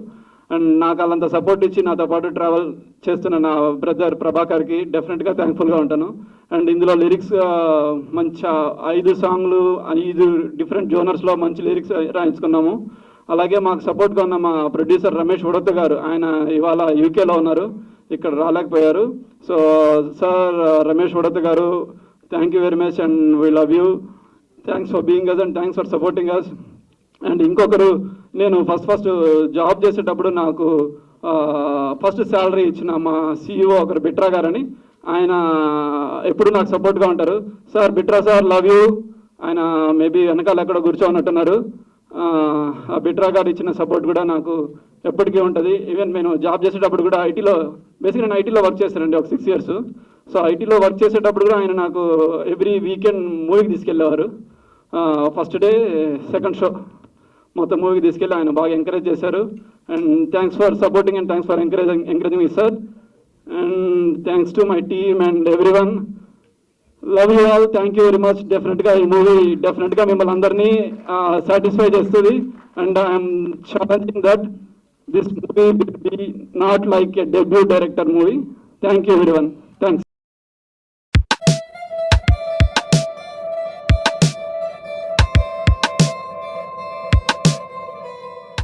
అండ్ నాకు అలాంత సపోర్ట్ ఇచ్చి నాతో పాటు ట్రావెల్ చేస్తున్న నా బ్రదర్ ప్రభాకర్కి డెఫినెట్గా థ్యాంక్ఫుల్గా ఉంటాను. అండ్ ఇందులో లిరిక్స్ మంచి 5 సాంగ్లు 5 డిఫరెంట్ జోనర్స్లో మంచి లిరిక్స్ రాయించుకున్నాము. అలాగే మాకు సపోర్ట్గా ఉన్న మా ప్రొడ్యూసర్ రమేష్ ఉడత్త గారు, ఆయన ఇవాళ యూకేలో ఉన్నారు, ఇక్కడ రాలేకపోయారు. So sir Ramesh Udatha garu, thank you very much and we love you. Thanks for being us and thanks for supporting us. And ఇంకొకరు, నేను ఫస్ట్ జాబ్ చేసేటప్పుడు నాకు ఫస్ట్ శాలరీ ఇచ్చిన మా CEO ఒకరు బిట్రా గారని, ఆయన ఎప్పుడు నాకు సపోర్ట్గా ఉంటారు. Sir Bitra sir, love you. ఆయన మేబీ వెనకాల ఎక్కడో కూర్చోన్నట్టున్నారు. ఆ బిట్రా గారు ఇచ్చిన సపోర్ట్ కూడా నాకు ఎప్పటికీ ఉంటుంది. ఈవెన్ నేను జాబ్ చేసేటప్పుడు కూడా ఐటీలో, బేసిక్గా నేను ఐటీలో వర్క్ చేశానండి ఒక 6 years. సో ఐటీలో వర్క్ చేసేటప్పుడు కూడా ఆయన నాకు ఎవ్రీ వీకెండ్ మూవీకి తీసుకెళ్ళేవారు. ఫస్ట్ డే, సెకండ్ షో మొత్తం మూవీకి తీసుకెళ్ళి ఆయన బాగా ఎంకరేజ్ చేశారు. And thanks for supporting and thanks for encouraging me sir. And thanks to my team and every one. Love you all. Thank you very much. డెఫినెట్గా ఈ movie డెఫినెట్గా మిమ్మల్ని అందరినీ సాటిస్ఫై చేస్తుంది. And I'm challenging that this movie will be not like a debut director movie. Thank you every one.